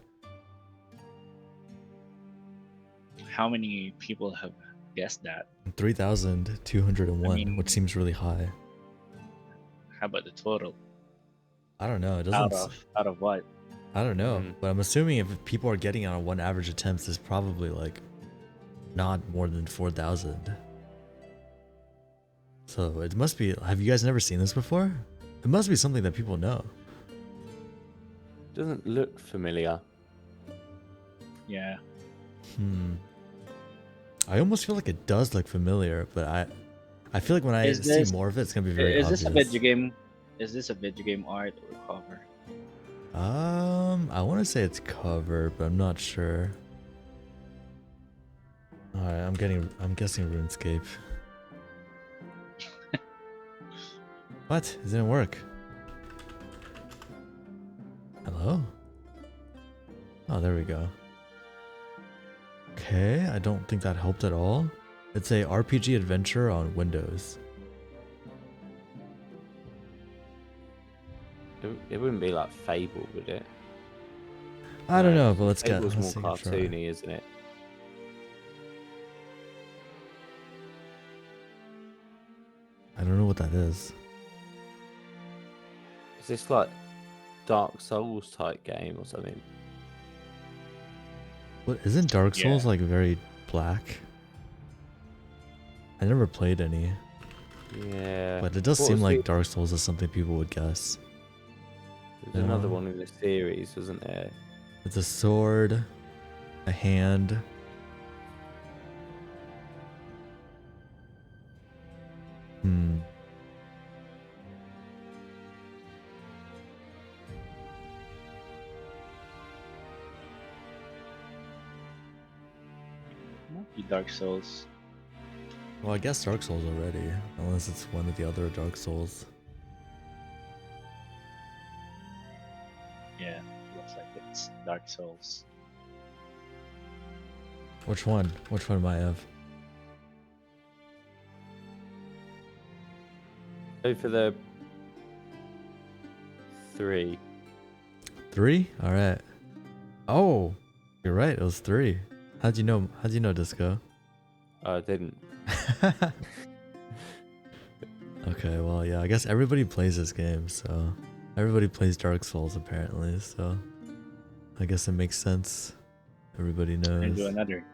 How many people have guessed that? 3,201, I mean- which seems really high. How about the total? I don't know. It Out doesn't. of what? I don't know. But I'm assuming if people are getting it on one average attempt, it's probably like not more than 4,000. So it must be. Have you guys never seen this before? It must be something that people know. Doesn't look familiar. Yeah. I almost feel like it does look familiar, but I feel like when I see more of it, it's gonna be very Is obvious. this a video game? Is this a video game art or cover? I want to say it's cover, but I'm not sure. All right, I'm guessing RuneScape. What? It didn't work. Hello? Oh, there we go. Okay, I don't think that helped at all. It's a RPG adventure on Windows. It wouldn't be like Fable, would it? I don't know, but let's Fable's let's more take a try. cartoony, isn't it? I don't know what that is. Is this like Dark Souls type game or something? What isn't Dark Yeah. Souls like very black? I never played any, Yeah. but it does What seem was like the- Dark Souls is something people would guess. There's another No. one in the series, wasn't there? It's a sword, a hand. Might be Dark Souls. Well, I guess Dark Souls already, unless it's one of the other Dark Souls. Yeah, looks like it's Dark Souls. Which one? Which one might have? Go for the 3. 3? All right. Oh, you're right. It was 3. How'd you know? How'd you know, Disco? I didn't. Okay, well, yeah, I guess everybody plays this game, so everybody plays Dark Souls apparently, so I guess it makes sense. Everybody Can we knows. do another?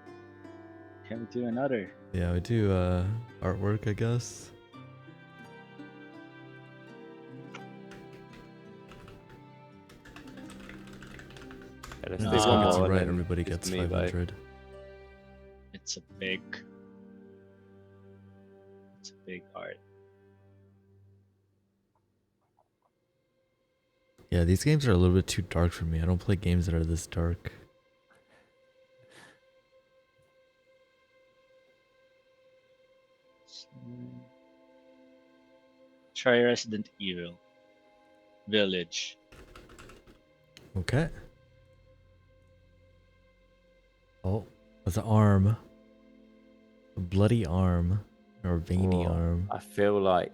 Can we do another? Yeah, we do artwork, I guess. Yeah, let's No. do Disco one gets it more, right, and then everybody it's gets me, though. 500. It's a big art. Yeah, these games are a little bit too dark for me. I don't play games that are this dark. Try Resident Evil Village. Okay. It's an arm. A bloody arm. Or a veiny Oh, arm. I feel like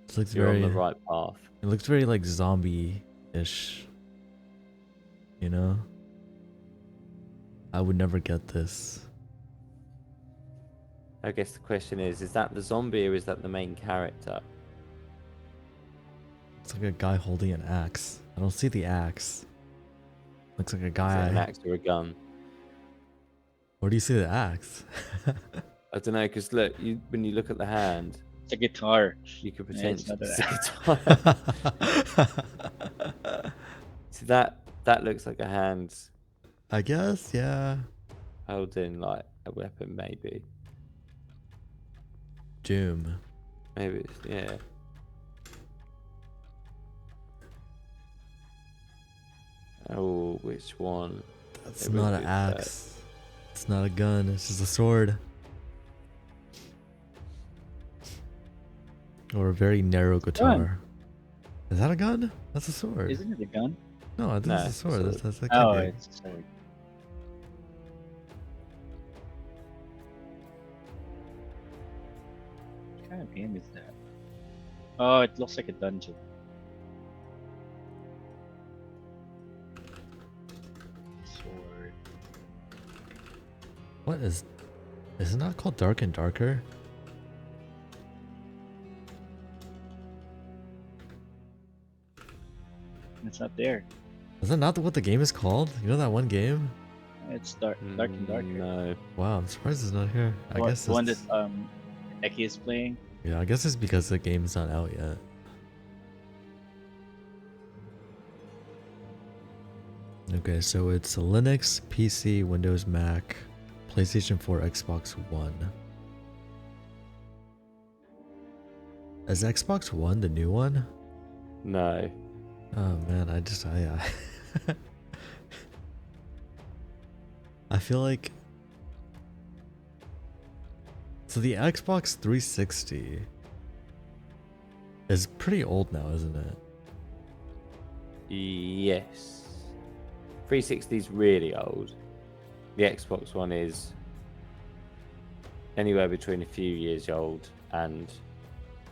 It looks you're very on the right path. It looks very like zombie-ish. You know? I would never get this. I guess the question is that the zombie or is that the main character? It's like a guy holding an axe. I don't see the axe. Looks like a Is it guy. an axe or a gun? Where do you see the axe? I don't know, because look, when you look at the hand, It's a guitar. you could Yeah, it's potentially not an see that looks like a hand I guess, yeah. holding like a weapon, maybe. Doom. Maybe it's, yeah. Oh, which one? That's Maybe not a an good axe. It's not a gun. It's just a sword. Or a very narrow guitar. Is that a gun? That's a sword. Isn't it a gun? No, I think No, it's a it's a sword. sword. That can't Oh, be. it's a sword. What kind of game is that? Oh, it looks like a dungeon. Sword. What is it not called Dark and Darker? It's not there. Is that not what the game is called? You know that one game? It's dark and darker. No. Wow, I'm surprised it's not here. I guess the one that it's, Eki is playing. yeah, I guess it's because the game's not out yet. Okay, so it's Linux, PC, Windows, Mac, PlayStation 4, Xbox One. Is Xbox One the new one? No. Oh man, I feel like, so the Xbox 360 is pretty old now, isn't it? Yes. 360 is really old. The Xbox One is anywhere between a few years old and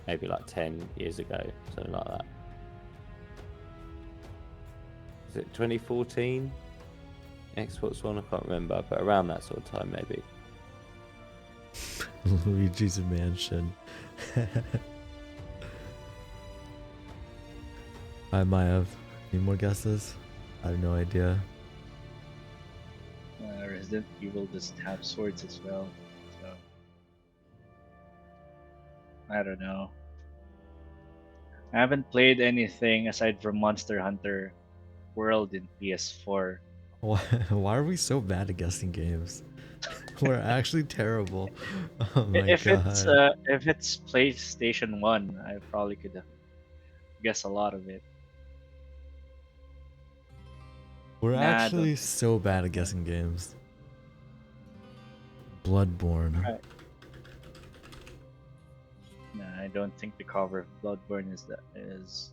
maybe like 10 years ago, something like that. Is it 2014? Xbox One, I can't remember, but around that sort of time, maybe. Luigi's Mansion. I might have. Any more guesses? I have no idea. Resident Evil does have swords as well, so I don't know. I haven't played anything aside from Monster Hunter World in PS4. Why are we so bad at guessing games? We're actually terrible. Oh my If god. it's PlayStation 1, I probably could have guessed a lot of it. We're Nah, actually so bad at guessing games. Bloodborne. Right. No, I don't think the cover of Bloodborne is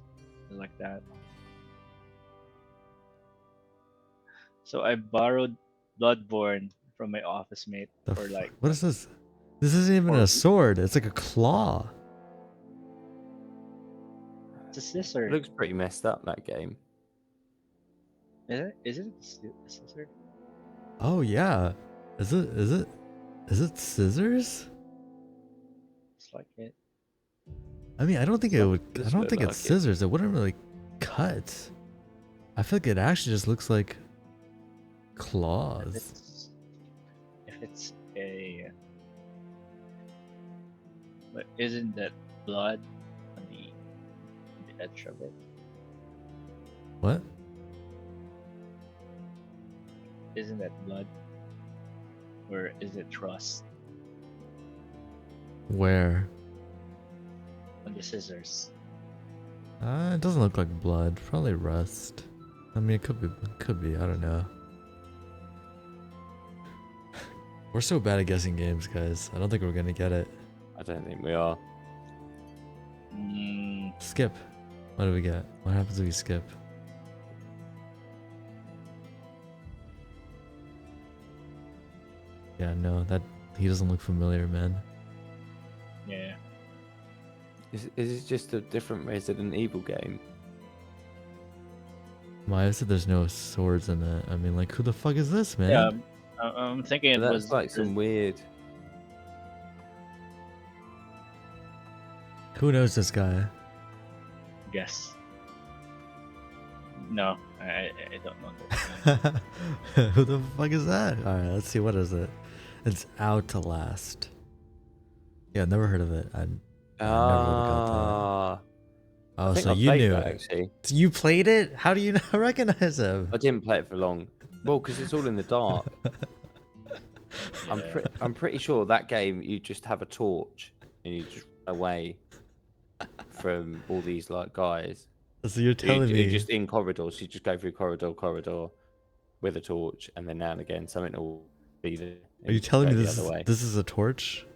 like that. So I borrowed Bloodborne from my office mate for like What is this? This isn't even a sword. It's like a claw. it's a scissor. It looks pretty messed up, that game. Is it? Is it a scissor? Oh yeah. Is it scissors? It's like it. I mean, I don't think it would. I This don't look think like it's it. scissors. It wouldn't really cut. I feel like it actually just looks like claws. If it's a, but isn't that blood on the edge of it? What? Isn't that blood? Or is it rust Where? on the scissors? It doesn't look like blood. Probably rust. I mean, it could be. Could be. I don't know. We're so bad at guessing games, guys. I don't think we're gonna get it. I don't think we are. Skip. What do we get? What happens if we skip? Yeah, no, that he doesn't look familiar, man. Yeah. Is it just a different Resident Evil game? Maya said there's no swords in it. I mean, like, who the fuck is this, man? Yeah. I'm thinking it But was that's like some weird. Who knows this guy? Guess. No, I don't know. Who the fuck is that? All right, let's see. What is it? It's Outlast. Yeah, never heard of it. I never would have got that. Ah, Oh, I think so I you played knew that, it. actually. So you played it? How do you not recognize him? I didn't play it for long. Well, because it's all in the dark. I'm pretty sure that game you just have a torch and you just run away from all these like guys. So you're telling me You're just in corridors. You just go through corridor with a torch, and then now and again something will be there. Are you telling me go the this other way. this is a torch?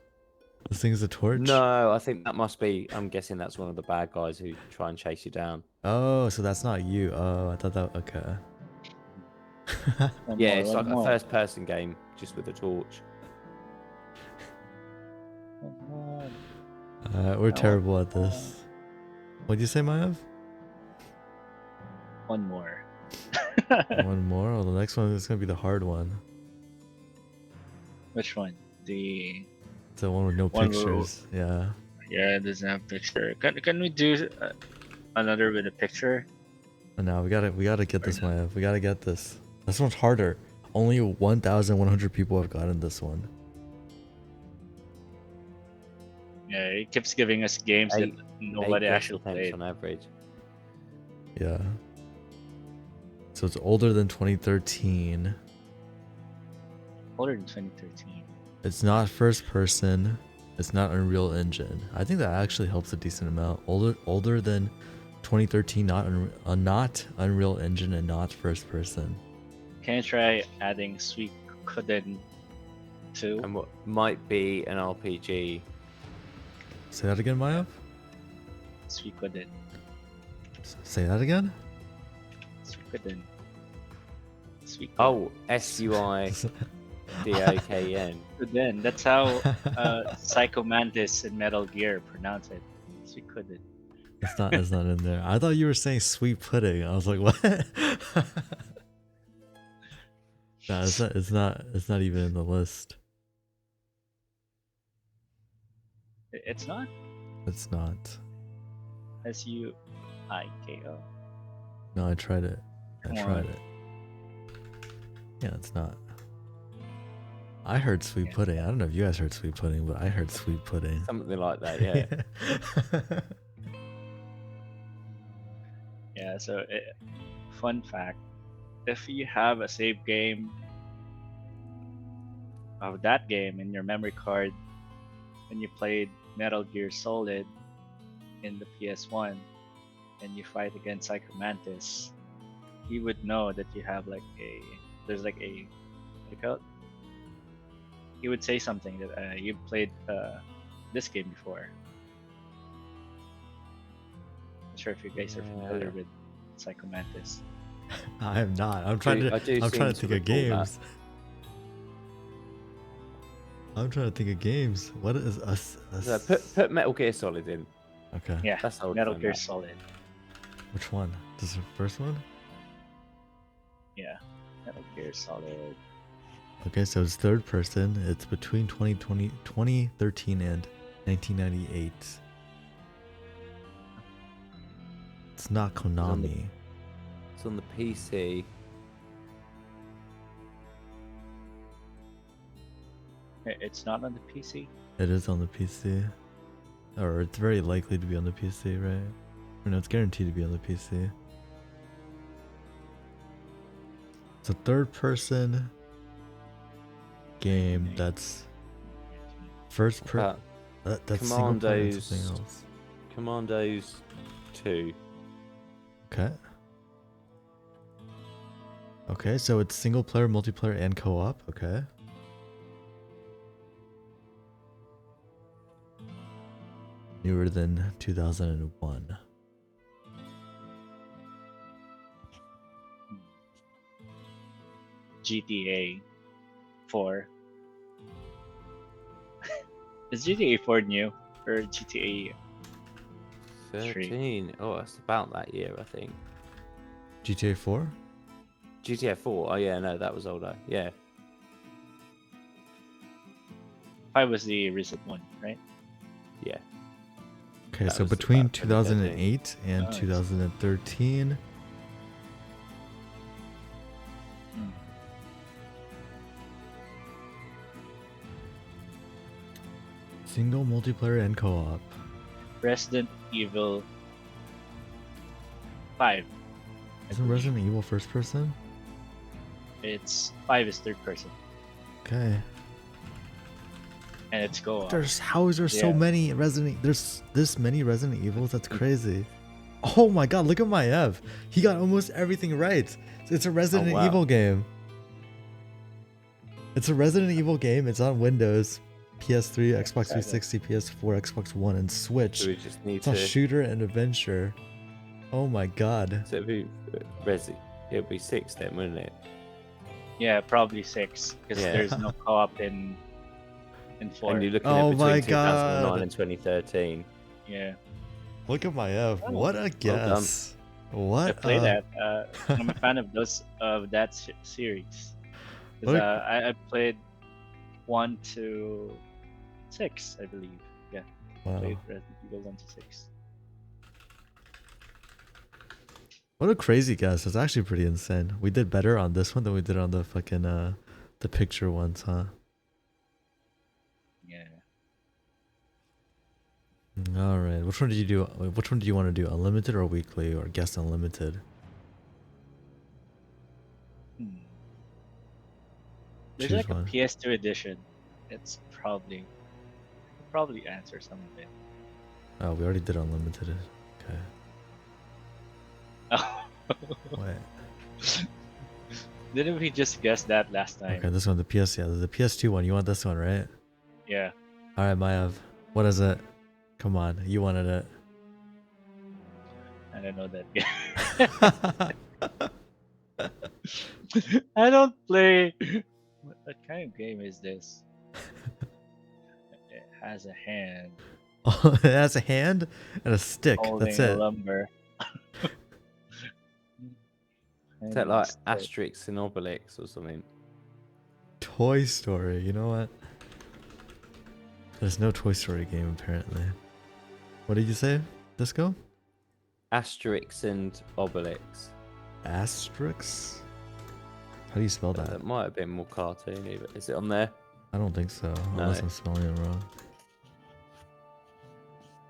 This thing is a torch? No, I think that must be. I'm guessing that's one of the bad guys who try and chase you down. Oh, so that's not you. Oh, I thought that. Okay. Yeah, it's like a first-person game just with a torch. We're terrible at this. What'd you say, Maiev? One more. One more? Oh, the next one is gonna be the hard one. Which one? The one with no one pictures. Yeah. Yeah, it doesn't have picture. Can we do another with a picture? Oh, no, we gotta get this, Maiev. We gotta get this. This one's harder. Only 1,100 people have gotten this one. Yeah, it keeps giving us games that nobody actually played. On average. Yeah. So it's older than 2013. Older than 2013. It's not first person. It's not Unreal Engine. I think that actually helps a decent amount. Older than 2013, not Unreal Engine and not first person. Can you try adding Sweet Kuden 2? And what might be an RPG. Say that again, Maiev? Sweet Kuden. Say that again? Sweet Kuden. Sweet Kuden. Oh, SUIDOKN. Kuden. That's how Psycho Mantis in Metal Gear pronounce it. Sweet Kuden. It's not in there. I thought you were saying sweet pudding. I was like, what? No, it's not even in the list. It's not? It's not. SUIKO. No, I tried it. Come I tried on. it. Yeah, it's not. I heard sweet pudding. I don't know if you guys heard sweet pudding, but I heard sweet pudding. Something like that, yeah. Yeah, so fun fact. If you have a save game of that game in your memory card and you played Metal Gear Solid in the PS1 and you fight against Psycho Mantis, he would know that you have there's like a, what do you call it? He would say something that you played this game before. Not sure if you guys are familiar with Psycho Mantis. I am not. I'm trying to think of games. I'm trying to think of games. What is us? So put Metal Gear Solid in. Okay. Yeah, That's how Metal Gear Solid. Which one? This is the first one? Yeah, Metal Gear Solid. Okay, so it's third person. It's between 2013 and 1998. It's not Konami. It's on the PC. It's not on the PC? It is on the PC. Or it's very likely to be on the PC, right? Or no, it's guaranteed to be on the PC. It's a third person game that's first person. That's single player and something else. Commandos 2. Okay. Okay, so it's single player, multiplayer, and co-op. Okay. Newer than 2001. GTA 4. Is GTA 4 new or GTA 3? 13. Oh, it's about that year, I think. GTA 4? GTA 4. Oh yeah, no, that was older. Yeah. 5 was the recent one, right? Yeah. Okay, That so was between about 2013. 2008 and Nice. 2013. Hmm. Single, multiplayer, and co-op. Resident Evil 5. I Isn't believe. Resident Evil first person? It's 5 is third person, Okay. and it's co-op. How is there so Yeah. many there's this many Resident Evils? That's crazy. Oh my god, look at Maiev. He got almost everything right. It's a Resident wow. Evil game. It's a Resident Evil game. It's on Windows, PS3, Xbox 360, PS4, Xbox One, and Switch. So we just need It's a to. shooter and adventure. Oh my god. So it'd be Resi. It'd be 6 then, wouldn't it? Yeah, probably 6 because Yeah. there's no co-op in 4. And you're looking Oh at my between 2009 God. and 2013. Yeah, Look at Maiev. Oh, What a guess. What I play a- that. I'm a fan of that series. 'Cause, What I played 1 to 6, I believe. Yeah, Wow. played Resident Evil 1 to 6. What a crazy guess. It's actually pretty insane. We did better on this one than we did on the fucking the picture ones, huh? Yeah. All right. Which one did you do? Which one do you want to do? Unlimited or weekly or guest unlimited? There's Choose like one. a PS2 edition. It's probably answer some of it. Oh, we already did unlimited. Okay. Oh. Wait. Didn't we just guess that last time? Okay, this one, the PS, yeah, the PS2 one. You want this one, right? Yeah. All right, Maiev. What is it? Come on, you wanted it. I don't know that game. I don't play. What kind of game is this? It has a hand Oh, it has a hand and a stick. holding That's it. lumber. Is that like Asterix and Obelix or something? Toy Story. You know what? There's no Toy Story game apparently. What did you say, Disco? Asterix and Obelix. Asterix? How do you spell that? That might have been more cartoony, but is it on there? I don't think so. No. Unless I'm spelling it wrong.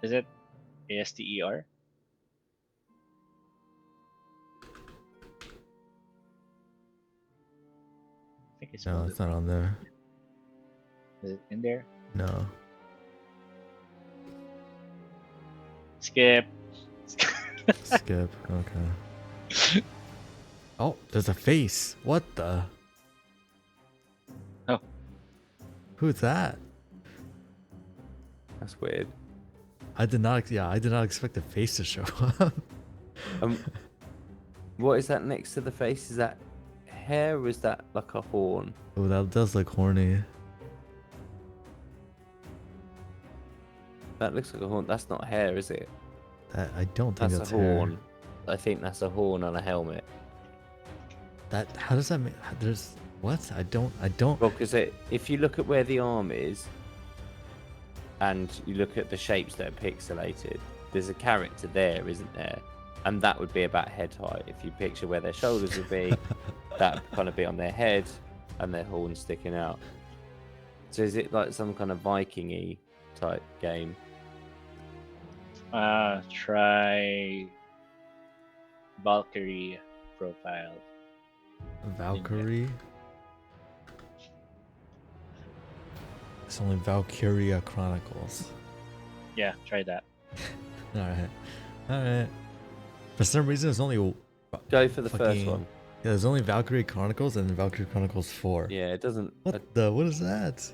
Is it Aster? I think it's. No, it's not on there. Is it in there? No. Skip. Skip. Okay. Oh, there's a face. What the? Oh. Who's that? That's weird. I did not. Yeah, I did not expect a face to show up. What is that next to the face? Is that hair or is that like a horn? Oh, that does look horny. That looks like a horn. That's not hair, is it? I don't think that's a hair. horn. I think that's a horn on a helmet. That. How does that make? There's what? I don't. Well, because if you look at where the arm is, and you look at the shapes that are pixelated, there's a character there, isn't there? And that would be about head height. If you picture where their shoulders would be, that would kind of be on their head, and their horn sticking out. So is it like some kind of Viking-y type game? Try Valkyrie profile. Valkyrie. It's only Valkyria Chronicles. Yeah, try that. All right. All right. For some reason, it's only. Go for the first fucking- one. Yeah, there's only Valkyrie Chronicles and then Valkyrie Chronicles 4. Yeah, it doesn't. What the? What is that?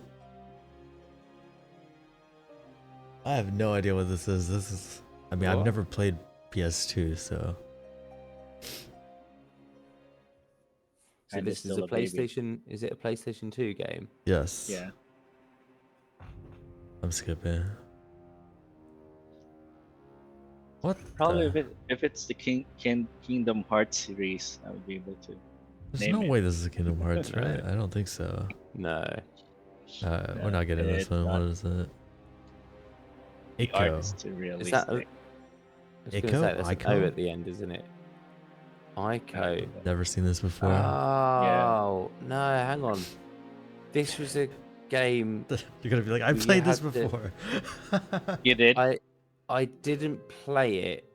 I have no idea what this is. This is. I mean, I've What? never played PS2, so. So And this it's is still a a baby. PlayStation. Is it a PlayStation 2 game? Yes. Yeah. I'm skipping. What? Probably the? if it's the Kingdom Hearts series, I would be able to There's name no it. way this is Kingdom Hearts, No. right? I don't think so. No. We're not getting this it's one. What not. is it? The art Ico. is too Is that? realistic. I was going to Ico? say there's an O Ico? at the end, isn't it? Ico. Never seen this before. Oh no! Hang on. This was a game. You're gonna be like, I you played this had to- before. You did? I didn't play it,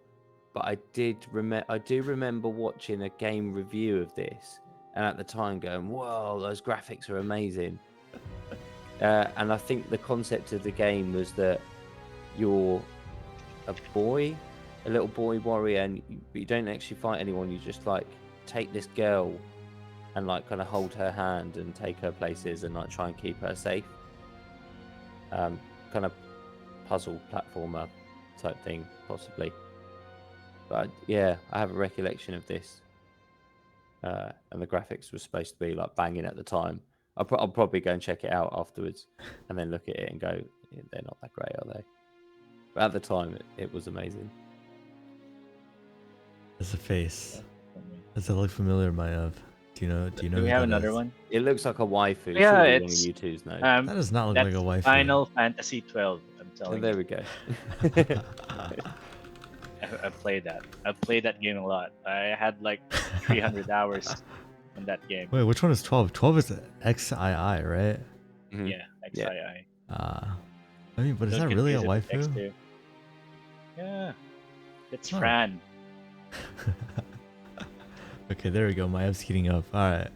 but I did remember. I do remember watching a game review of this, and at the time going, "Whoa, those graphics are amazing." And I think the concept of the game was that you're a boy, a little boy warrior, and you don't actually fight anyone. You just like take this girl and like kind of hold her hand and take her places and like try and keep her safe. Kind of puzzle platformer type thing, possibly. But yeah, I have a recollection of this, and the graphics were supposed to be like banging at the time. I'll probably go and check it out afterwards, and then look at it and go, yeah, they're not that great, are they? But at the time, it was amazing. There's a face. Does it look familiar, Maiev? Do you know? Do who we have that another is? one? It looks like a waifu. Yeah, Surely one of it's you twos know. That does not look like that's a waifu. Final Fantasy 12. I'm So telling there you. we go. I've played that. I've played that game a lot. I had like 300 hours in that game. Wait, which one is 12? 12 is XII, right? Mhm. Yeah, XII. I mean, but is Don't that really a confuse it with waifu? X2. Yeah, it's Huh. Fran. Okay, there we go. Maiev's heating up. All right.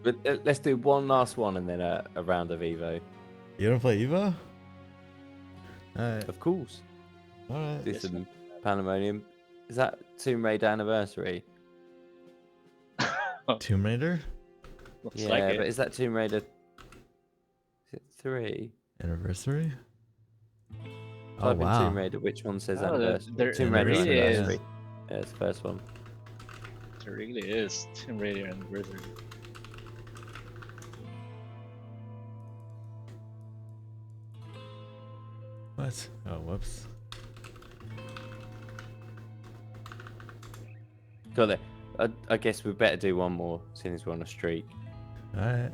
But let's do one last one and then a round of Evo. You don't play Evo? Alright. Of course. Alright. Do some Pandemonium. Is that Tomb Raider anniversary? Tomb Raider? Looks Yeah, like but it. is that Tomb Raider? Is it 3? Anniversary? Oh, Type in wow. Tomb Raider. Which one says Oh, anniversary? there Tomb Raider really is. anniversary. Yeah, it's the first one. It really is Tomb Raider anniversary. What? Oh, whoops. Got it. I guess we better do one more since we're on a streak. Alright.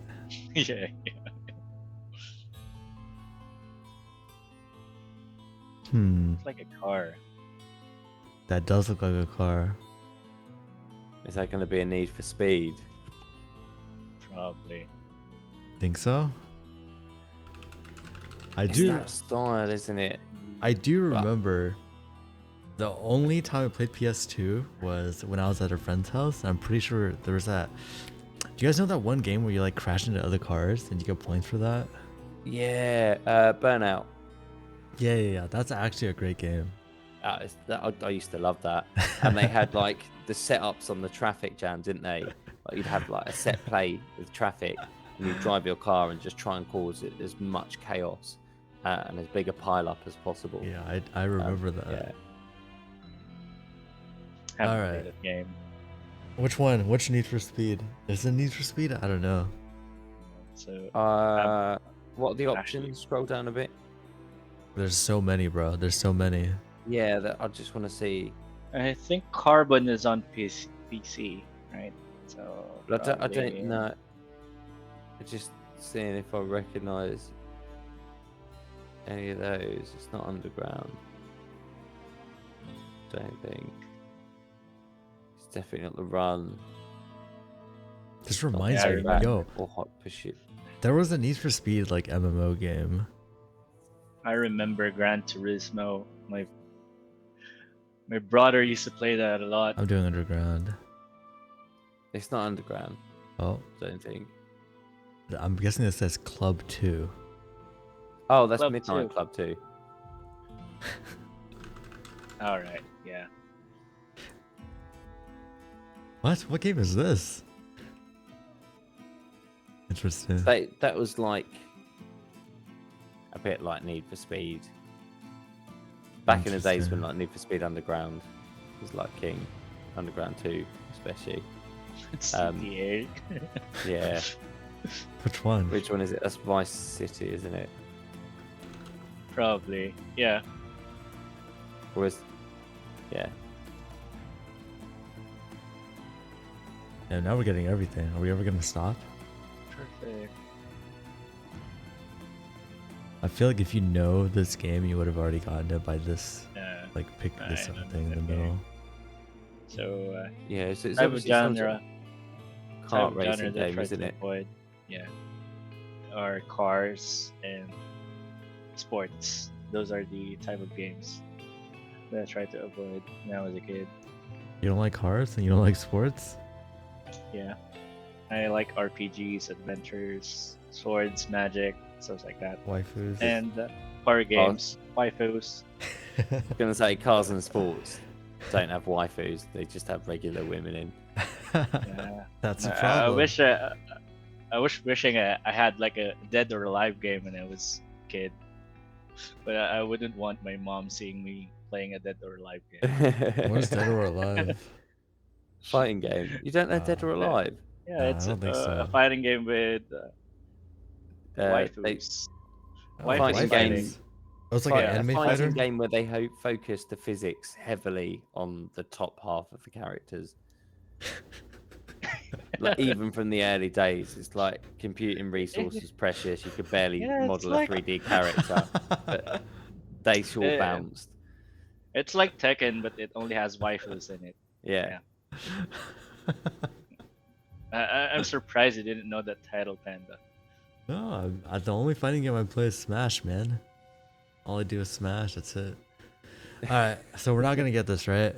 Yeah. It's like a car. That does look like a car. Is that going to be a Need for Speed? Probably. Think so? I It's do. that style, isn't it? I do remember the only time I played PS2 was when I was at a friend's house. I'm pretty sure there was that. Do you guys know that one game where you like crash into other cars and you get points for that? Yeah, Burnout. Yeah. That's actually a great game. I used to love that. And they had like the setups on the traffic jam, didn't they? Like you'd have like a set play with traffic, and you'd drive your car and just try and cause it as much chaos and as big a pile up as possible. Yeah, I remember that. Yeah. Haven't Alright. played that game. Which one? Which Need for Speed? Is it Need for Speed? I don't know. So What are the Actually- options? Scroll down a bit. There's so many, bro. There's so many. Yeah, I just want to see. I think Carbon is on PC, right? So But I probably- don't know. I'm just seeing if I recognise any of those. It's not Underground. Don't think. It's definitely not The Run. This reminds Yeah, I me, remember. yo, Or Hot Pursuit. there was a Need for Speed like MMO game. I remember Gran Turismo. My brother used to play that a lot. I'm doing Underground. It's not Underground. Oh, Don't think. I'm guessing this says Club 2. Oh, that's Club Midnight 2. Club 2. All right, yeah. What? What game is this? Interesting. That was like a bit like Need for Speed. Back in the days when Interesting. like Need for Speed Underground was like king. Underground 2 especially. It's Um, CTA. Yeah. Which one? Which one is it? That's Vice City, isn't it? Probably. Yeah. Or is... Yeah. And now we're getting everything. Are we ever gonna stop? Perfect. I feel like if you know this game, you would have already gotten it by this. Yeah. Like pick this I know thing in the that middle. game. So, Yeah, it's type of obviously some sort genre. of Type kart of genre racing that game, tries isn't to it? avoid. Yeah. Or cars and sports. Those are the type of games that I tried to avoid when I was a kid. You don't like cars and you don't like sports? Yeah. I like RPGs, adventures, swords, magic, stuff like that. Waifus. And horror games, waifus. I'm gonna say cars and sports don't have waifus; they just have regular women in. Yeah. That's a I problem. wish wishing I had like a Dead or Alive game when I was a kid, but I wouldn't want my mom seeing me playing a Dead or Alive game. What is Dead or Alive? Fighting game. You don't know Dead or Alive? Yeah, Nah, I it's don't think so. a fighting game with waifus. Waifus fighting fighting. games. Oh, it's like Yeah, an A anime fighting fighter? game where they focus the physics heavily on the top half of the characters. Like, even from the early days, it's like computing resources precious. You could barely Yeah, it's model like- a 3D character, but they sure bounced. It's like Tekken, but it only has waifus in it. Yeah. I'm surprised you didn't know that title, Panda. No, the only fighting game I play is Smash, man. All I do is Smash, that's it. Alright, so we're not gonna get this, right?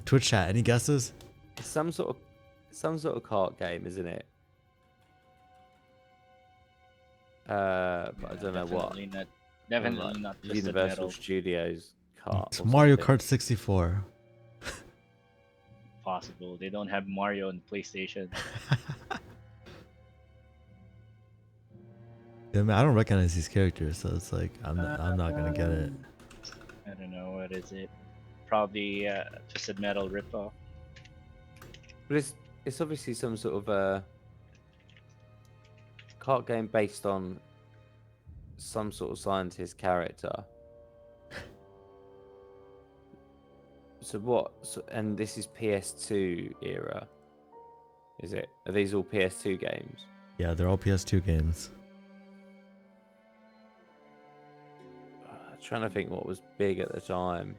Twitch chat, any guesses? It's some sort of kart game, isn't it? But I don't know what. Definitely not Twisted Universal Metal. Studios kart. It's or Mario something. Kart 64. Possible. They don't have Mario on PlayStation. I mean, I don't recognize these characters, so it's like I'm not gonna get it. I don't know, what is it? Probably Twisted Metal ripoff. But it's obviously some sort of a kart game based on some sort of scientist character. So what? And this is PS2 era, is it? Are these all PS2 games? Yeah, they're all PS2 games. I'm trying to think what was big at the time.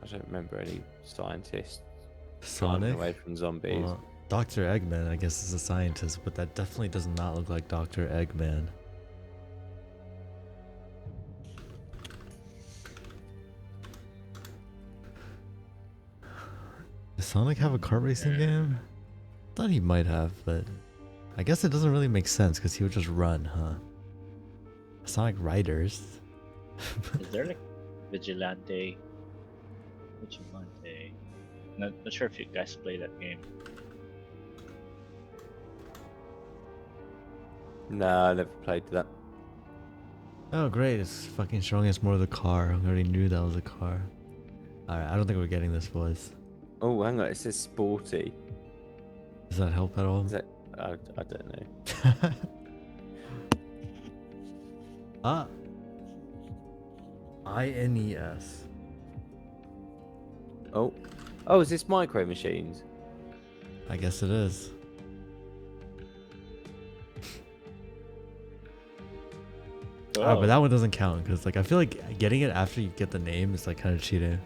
I don't remember any scientists running Sonic? away from zombies. Well, Dr. Eggman, I guess, is a scientist, but that definitely does not look like Dr. Eggman. Does Sonic have a kart racing game? Thought he might have, but I guess it doesn't really make sense because he would just run, huh? Sonic Riders. Is there like Vigilante? Not sure if you guys play that game. No, I never played that. Oh great, it's fucking showing us more of the car. I already knew that was a car. Alright, I don't think we're getting this, boys. Oh, hang on, it says sporty. Does that help at all? Is that? I don't know. INES. Oh, is this Micro Machines? I guess it is. Oh, but that one doesn't count because, like, I feel like getting it after you get the name is like kind of cheating.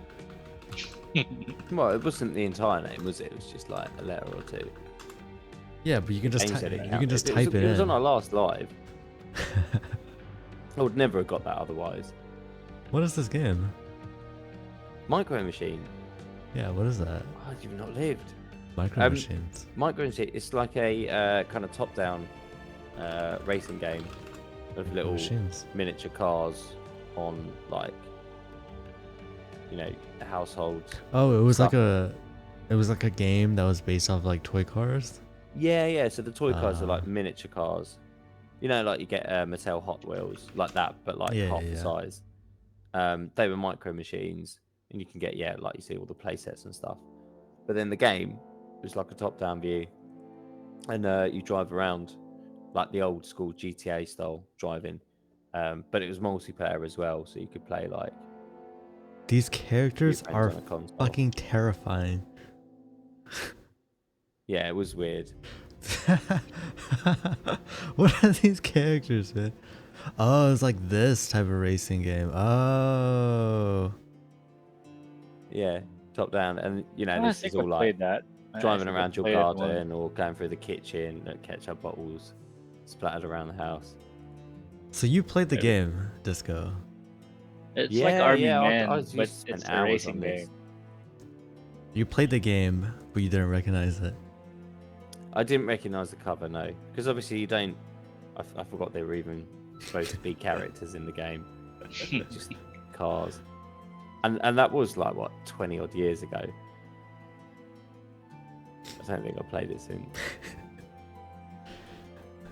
Well, it wasn't the entire name, was it? It was just like a letter or two. Yeah, but you can just James type. said it You can counted. just It type was, it It was in. on our last live. I would never have got that otherwise. What is this game? Micro Machine. Yeah, what is that? Oh, you've not lived. Micro Machines. Micro Machine. It's like a kind of top-down racing game of little Machines. miniature cars on like, you know, households. Oh, it was stuff. like a game that was based off like toy cars. Yeah. So the toy cars are Ah. like miniature cars. You know, like you get Mattel Hot Wheels like that, but like Yeah, half yeah, the yeah. size. They were Micro Machines, and you can get like you see all the play sets and stuff. But then the game It's like a top-down view, and you drive around like the old school GTA style driving. But it was multiplayer as well, so you could play like These with your characters friends are on a console. fucking terrifying. Yeah, it was weird. What are these characters, man? Oh, it's like this type of racing game. Oh. Yeah, top down, and you know I this think is all I've like played that. I driving think around I've your played it once. garden or going through the kitchen, ketchup bottles splattered around the house. So you played the Yeah. game, Disco. It's like Army I Man, used but to spend it's a hours on racing this. game. You played the game, but you didn't recognize it. I didn't recognize the cover, no, because obviously you don't. I forgot they were even supposed to be characters in the game, just cars, and that was like what 20 odd years ago. I don't think I played it since.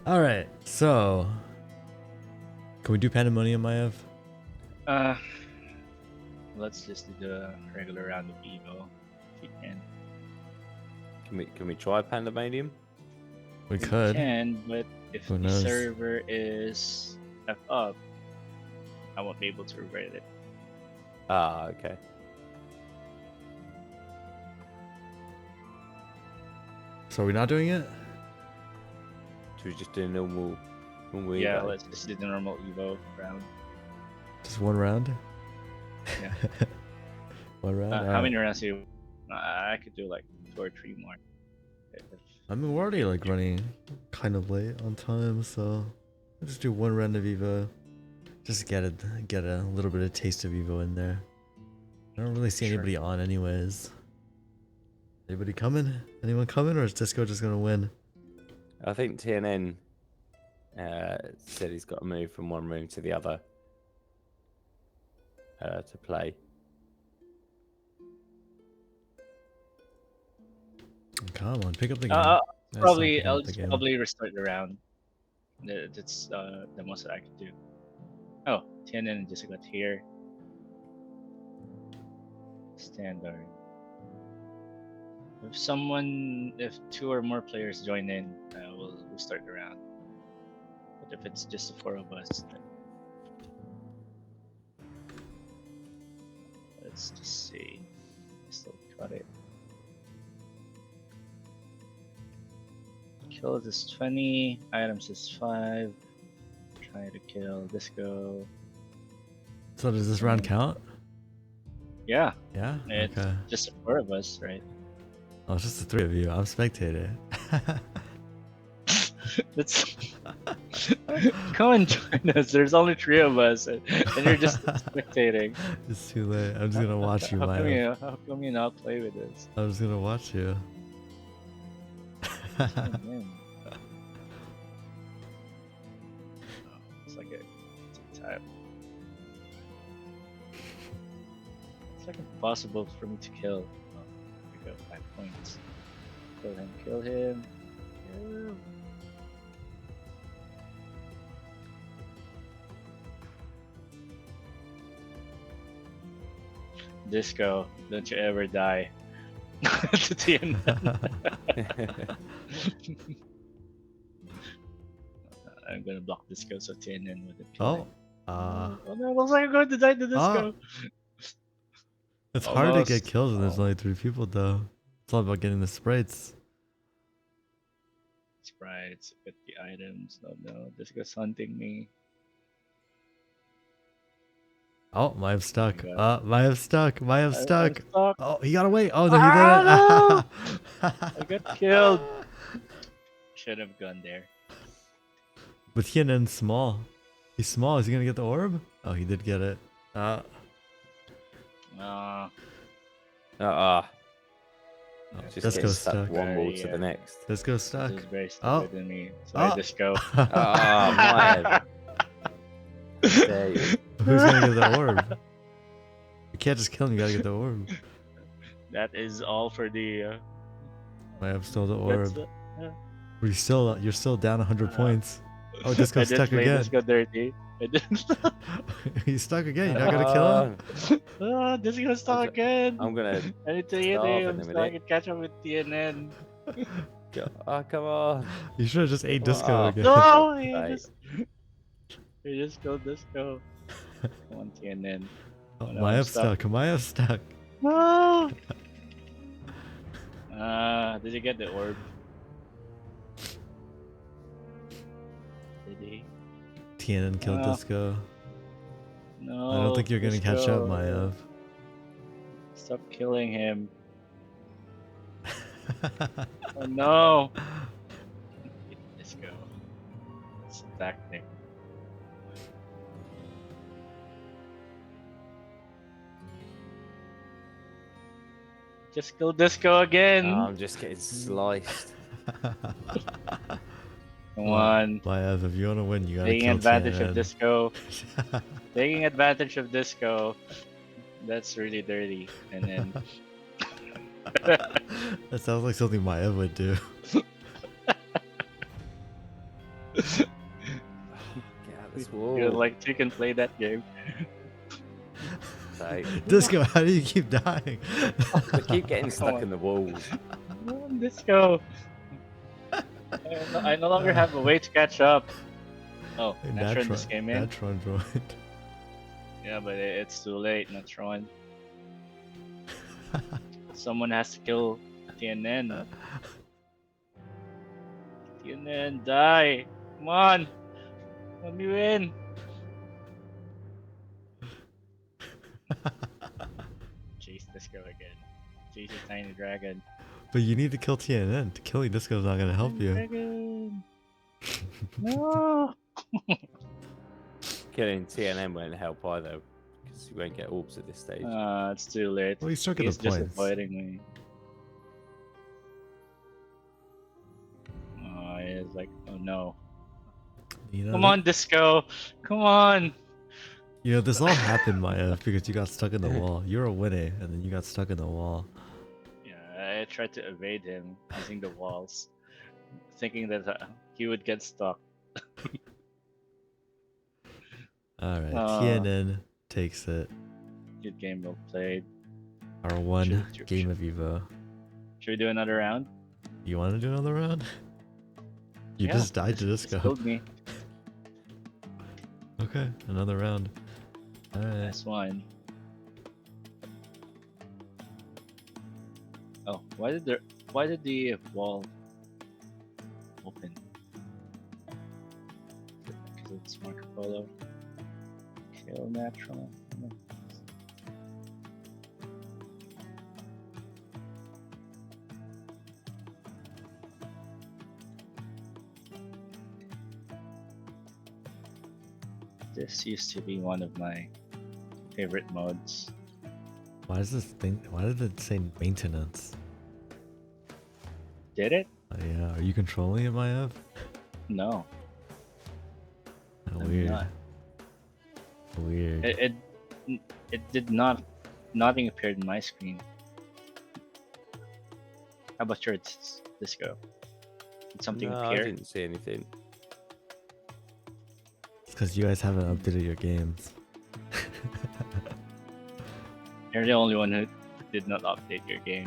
All right, so can we do Pandemonium, Maiev? Let's just do the regular round of Evo, if you can. Can we try Pandemonium? We could. Can, but if Who the knows? server is F up, I won't be able to revert it. Ah, okay. So are we not doing it? Should we just do a normal Yeah, Evo? let's just do the normal Evo round. Just one round? Yeah. One round? How Alright. many rounds do you? I could do like 2 or 3 more. I mean, we're already like running kind of late on time, so I'll just do one round of Evo. Just get a little bit of taste of Evo in there. I don't really see Sure. anybody on anyways. Anybody coming? Anyone coming, or is Disco just gonna win? I think TNN said he's got to move from one room to the other to play. Come on, pick up the game. I'll That's probably not picking I'll up the just game. probably restart the round. That's the most that I could do. Oh, Tianan just got here. Standard. If 2 or more players join in, we'll restart the round. But if it's just the 4 of us, then let's just see. Still got it. Kills is 20, items is 5. Try to kill Disco. So does this round count? Yeah, Yeah? it's Okay. just the 4 of us, right? Oh, it's just the 3 of you. I'm spectator. That's come and join us. There's only 3 of us, and you're just spectating. It's too late. I'm just gonna watch you, How come Maya. how come you not play with us? I'm just gonna watch you. Oh, man. It's like it's a type. It's like impossible for me to kill. Oh, we got 5 points. Kill him, kill him. Kill. Disco, don't you ever die. To TNN. I'm gonna block Disco so TNN wouldn't kill him. Oh, Oh no, it looks like I'm going to die to Disco. it's hard to get Almost. kills when there's Oh. only 3 people, though. It's all about getting the sprites. Sprites, get the items. No, Disco's hunting me. Oh, Maiev stuck. God. Maiev stuck. Maiev I'm stuck. stuck. Oh, he got away. Oh, no, he didn't. I got killed. Should have gone there. But Tianen's small. He's small. Is he gonna get the orb? Oh, he did get it. Uh, Just Disco's get stuck stuck. one wall to Yeah. the next. Disco's this stuck. is very Oh. stupid than me. Sorry, Oh. Disco. Maiev. There you Who's gonna get the orb? You can't just kill him. You gotta get the orb. That is all for the. Maiev stole the That's orb. the- You're still down 100 points. Oh, I Disco's did stuck play again. Disco dirty. I didn't. He's stuck again. You're not gonna kill him? Ah, Disco's stuck again. I'm gonna I need to get starve him in a so I minute. can catch up with TNN. Oh, come on. You should have just ate Disco Oh. again. No, he Right. just killed Disco. Come on, TNN. Oh, no, I'm Maiev stuck. Maiev stuck. No. Did you get the orb? Did he? TNN killed No. Disco. No. I don't think you're gonna catch up, Disco. Maiev. Stop killing him. Oh no. Disco. It's a tactic. Just kill Disco again. Oh, I'm just getting sliced. Come on. Maiev, if you want to win, you gotta Taking kill advantage TNN. of Disco. Taking advantage of Disco. That's really dirty. And then That sounds like something Maiev would do. Get out this wall. you like you can play that game. So, Disco, how do you keep dying? I keep getting stuck in the walls. Come on, Disco. I no longer have a way to catch up. Oh, Natron just came in. Natron joined. Yeah, but it's too late, Natron. Someone has to kill TNN. TNN, die! Come on! Let me win! Chase Disco again. Chase a tiny dragon. But you need to kill TNN. Killing Disco is not gonna help you. Dragon. No! Killing TNM won't help either, because you won't get orbs at this stage. It's too late. Well, he's stuck in He's the just points. avoiding me. Oh, he's like, oh no. You know, Come on, Disco! Come on! You know, this all happened, Maiev, because you got stuck in the wall. You were winning, and then you got stuck in the wall. Yeah, I tried to evade him using the walls, thinking that he would get stuck. Alright, TNN takes it. Good game, well played. Our one Should- game of Evo. Should we do another round? You want to do another round? You Yeah, just died to Just Disco. killed me. Okay, another round. Alright. Nice one. Oh, why did the wall open? Because it's Marco Polo. Kill natural. No. This used to be one of my favorite modes. Why does this thing? Why did it say maintenance? Did it? Yeah, are you controlling it, Maiev? No. Oh, I'm weird. not. Weird. It did not. Nothing appeared in my screen. How about your Disco? Did something No, I appear? didn't see anything. It's because you guys haven't updated your games. You're the only one who did not update your game.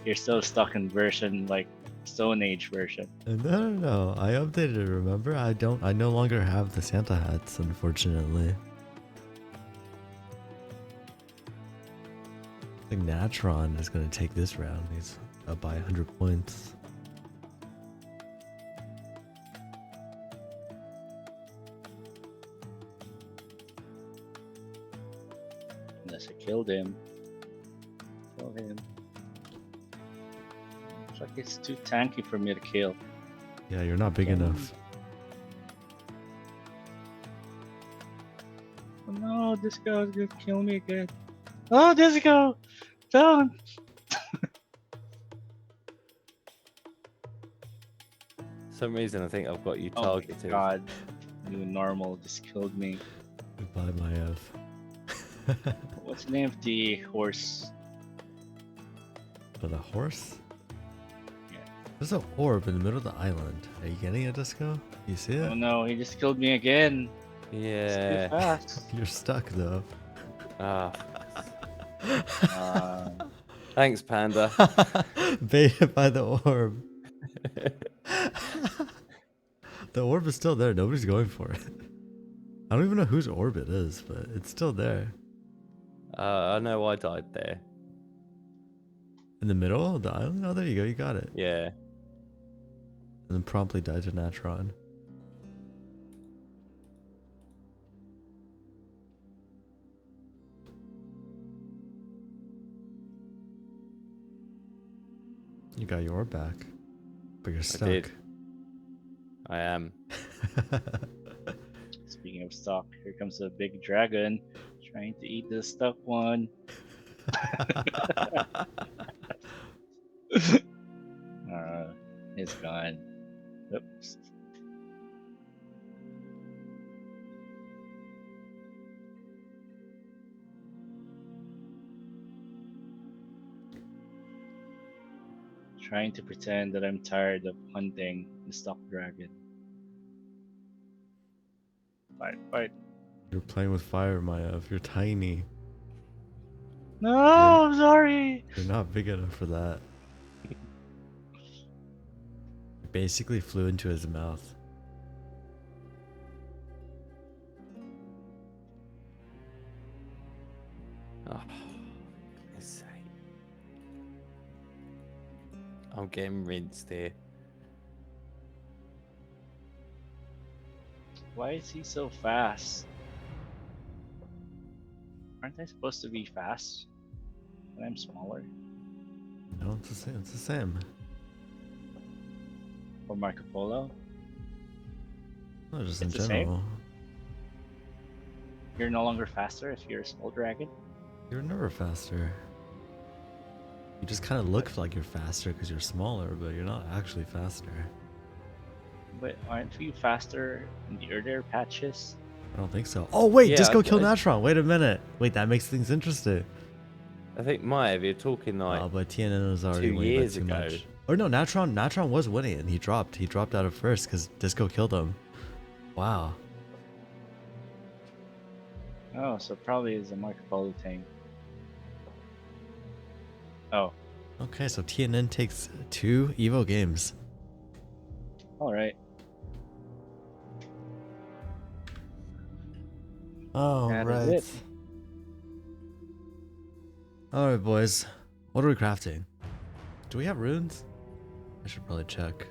You're still stuck in version like Stone Age version. No. I updated it, remember? I no longer have the Santa hats, unfortunately. I think Natron is going to take this round. He's up by 100 points. Unless I killed him. Kill him. Looks like it's too tanky for me to kill. Yeah, you're not big enough. Oh no, Disco is gonna kill me again. Oh, Disco! Don't! For some reason, I think I've got you Oh my targeted. god. You normal just killed me. Goodbye, Maiev. What's the name of the horse? For the horse? There's an orb in the middle of the island. Are you getting it, Disco? You see it? Oh no, he just killed me again. It's too Yeah. fast. You're stuck though. Ah, Uh, thanks, Panda. Baited by the orb. The orb is still there. Nobody's going for it. I don't even know whose orb it is, but it's still there. I know I died there. In the middle of the island? Oh, there you go. You got it. Yeah. And then promptly died to Natron. You got your orb back. But you're stuck. I did. I am. Speaking of stock, here comes a big dragon trying to eat the stuck one. It's gone. Oops. Trying to pretend that I'm tired of hunting the stock dragon. Fight, fight. You're playing with fire, Maiev. You're tiny. No, I'm sorry. You're not big enough for that. You basically flew into his mouth. Oh, goodness sake. I'm getting rinsed here. Why is he so fast? Aren't I supposed to be fast when I'm smaller? No, it's the same. It's the same. Or Marco Polo? No, just It's in the same? general. You're no longer faster if you're a small dragon? You're never faster. You just kind of look like you're faster because you're smaller, but you're not actually faster. But aren't we faster in the earlier patches? I don't think so. Oh wait, Yeah, Disco I- killed I- Natron. Wait a minute. Wait, that makes things interesting. I think Maiev, you're talking like Oh, but TNN was already 2 winning by years too ago. much. Or no, Natron was winning and he dropped. He dropped out of first because Disco killed him. Wow. Oh, so probably is a Marco Polo thing. Oh, Okay, so TNN takes 2 Evo games. alright. Oh, That is right. it. Alright, boys. What are we crafting? Do we have runes? I should probably check.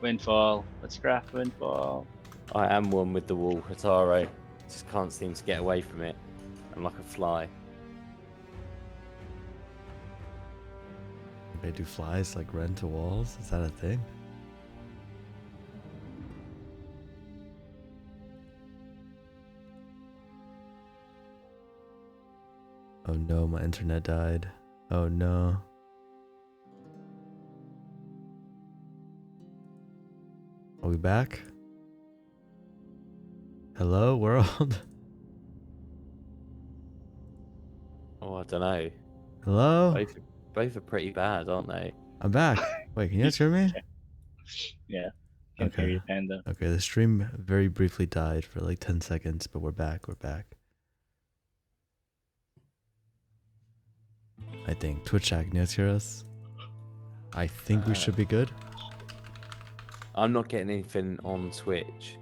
Windfall. Let's craft Windfall. I am one with the wall, Hataro. Just can't seem to get away from it. I'm like a fly. They do flies like run to walls? Is that a thing? Oh no, my internet died. Oh no. Are we back? Hello, world? Oh, I don't know. Hello? Both are pretty bad, aren't they? I'm back. Wait, can you guys hear me? Yeah. Can hear Okay. you, Panda. Okay, the stream very briefly died for like 10 seconds, but we're back. We're back. I think. Twitch chat, can you guys hear us? I think we should be good. I'm not getting anything on Twitch.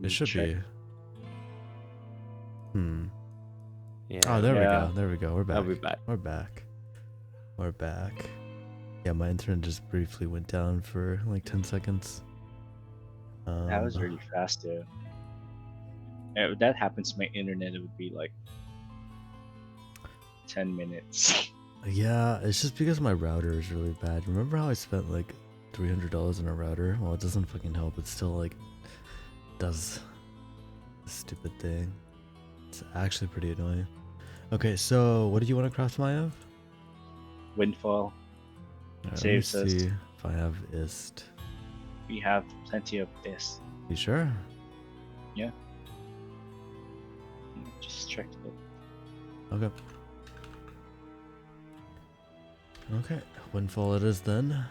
It should check. be. Yeah. Oh, there we Yeah. go. There we go. We're back. I'll be back. We're back. We're back. Yeah, my internet just briefly went down for like 10 seconds. That was really fast, too. If that happens to my internet, it would be like 10 minutes. Yeah, it's just because my router is really bad. Remember how I spent like $300 on a router? Well, it doesn't fucking help. It still like does this stupid thing. It's actually pretty annoying. Okay, so what did you want to craft, Maiev? Windfall. Alright, Saves let me us. see if I have ist. We have plenty of this. You sure? Just checked it. Okay. Okay, windfall it is then.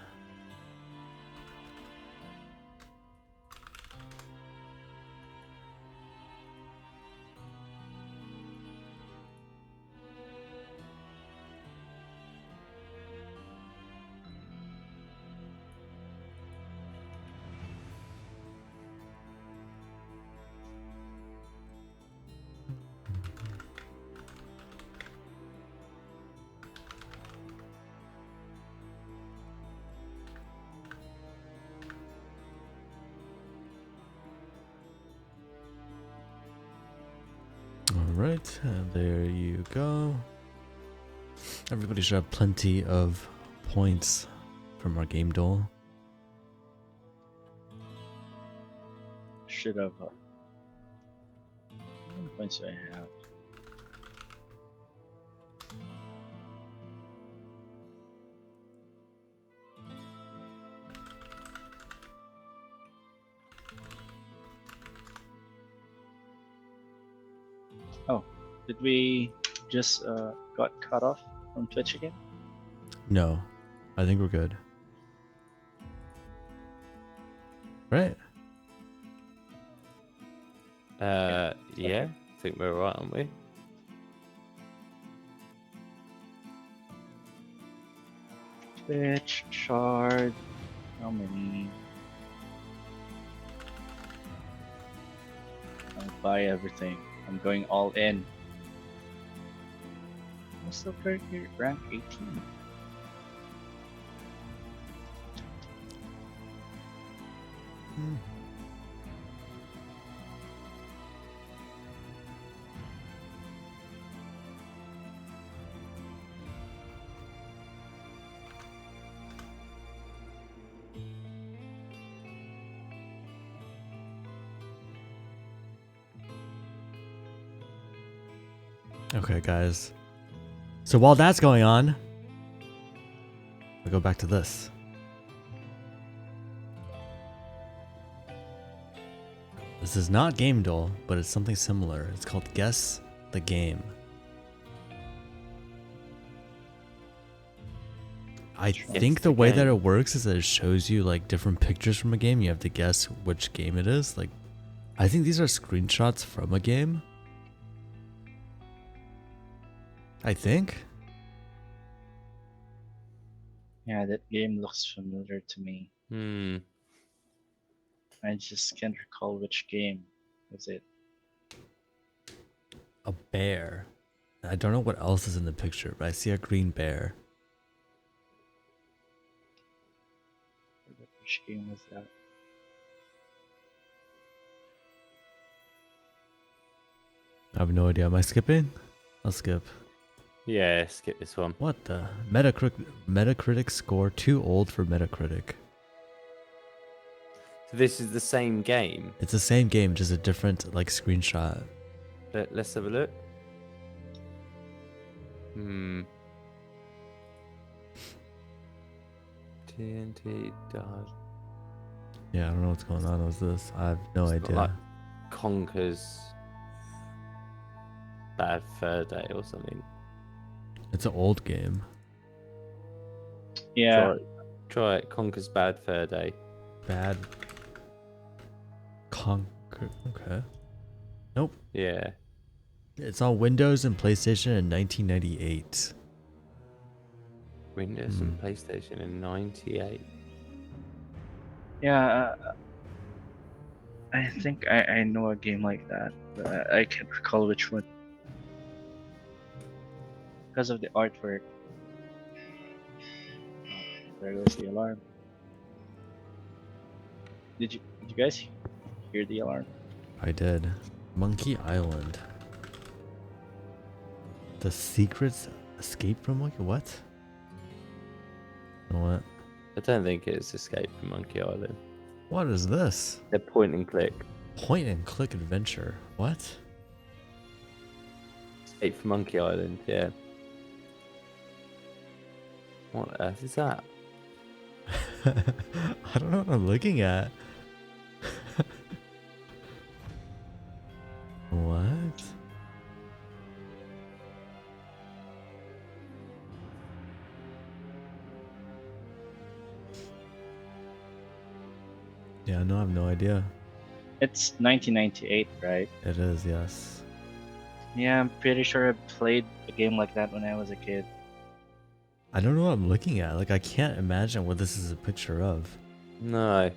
Alright, and there you go. Everybody should have plenty of points from our game duel. Should have. How many points do I have? Oh, did we just got cut off from Twitch again? No, I think we're good. Right? Yeah, I think we're right, aren't we? Twitch, shard, how many? I'll buy everything. I'm going all in. I'm still currently rank 18. Okay, guys. So while that's going on, we'll go back to this. This is not Game Duel, but it's something similar. It's called Guess the Game. I think the way that it works is that it shows you like different pictures from a game. You have to guess which game it is. Like, I think these are screenshots from a game. I think. Yeah, that game looks familiar to me. I just can't recall which game was it. A bear. I don't know what else is in the picture, but I see a green bear. Which game was that? I have no idea. Am I skipping? I'll skip. Yeah, skip this one. What the? Metacritic score too old for Metacritic. So this is the same game. It's the same game, just a different like screenshot. Let's have a look. TNT died. Yeah, I don't know what's going on with this. I have no idea. Like Conker's Bad Fur Day or something. It's an old game. Yeah. Try it. Conker's Bad Fur Day. Bad Conker. Okay. Nope. Yeah. It's on Windows and PlayStation in 1998. Windows and PlayStation in 98. Yeah, I think I know a game like that, but I can't recall which one. Because of the artwork. There goes the alarm. Did you guys hear the alarm? I did. Monkey Island. The Secrets Escape from Monkey. What? You know what? I don't think it's Escape from Monkey Island. What is this? They're point and click. Point and click adventure. What? Escape from Monkey Island, yeah. What on earth is that? I don't know what I'm looking at. What? Yeah, no, I have no idea. It's 1998, right? It is, yes. Yeah, I'm pretty sure I played a game like that when I was a kid. I don't know what I'm looking at. Like, I can't imagine what this is a picture of. No.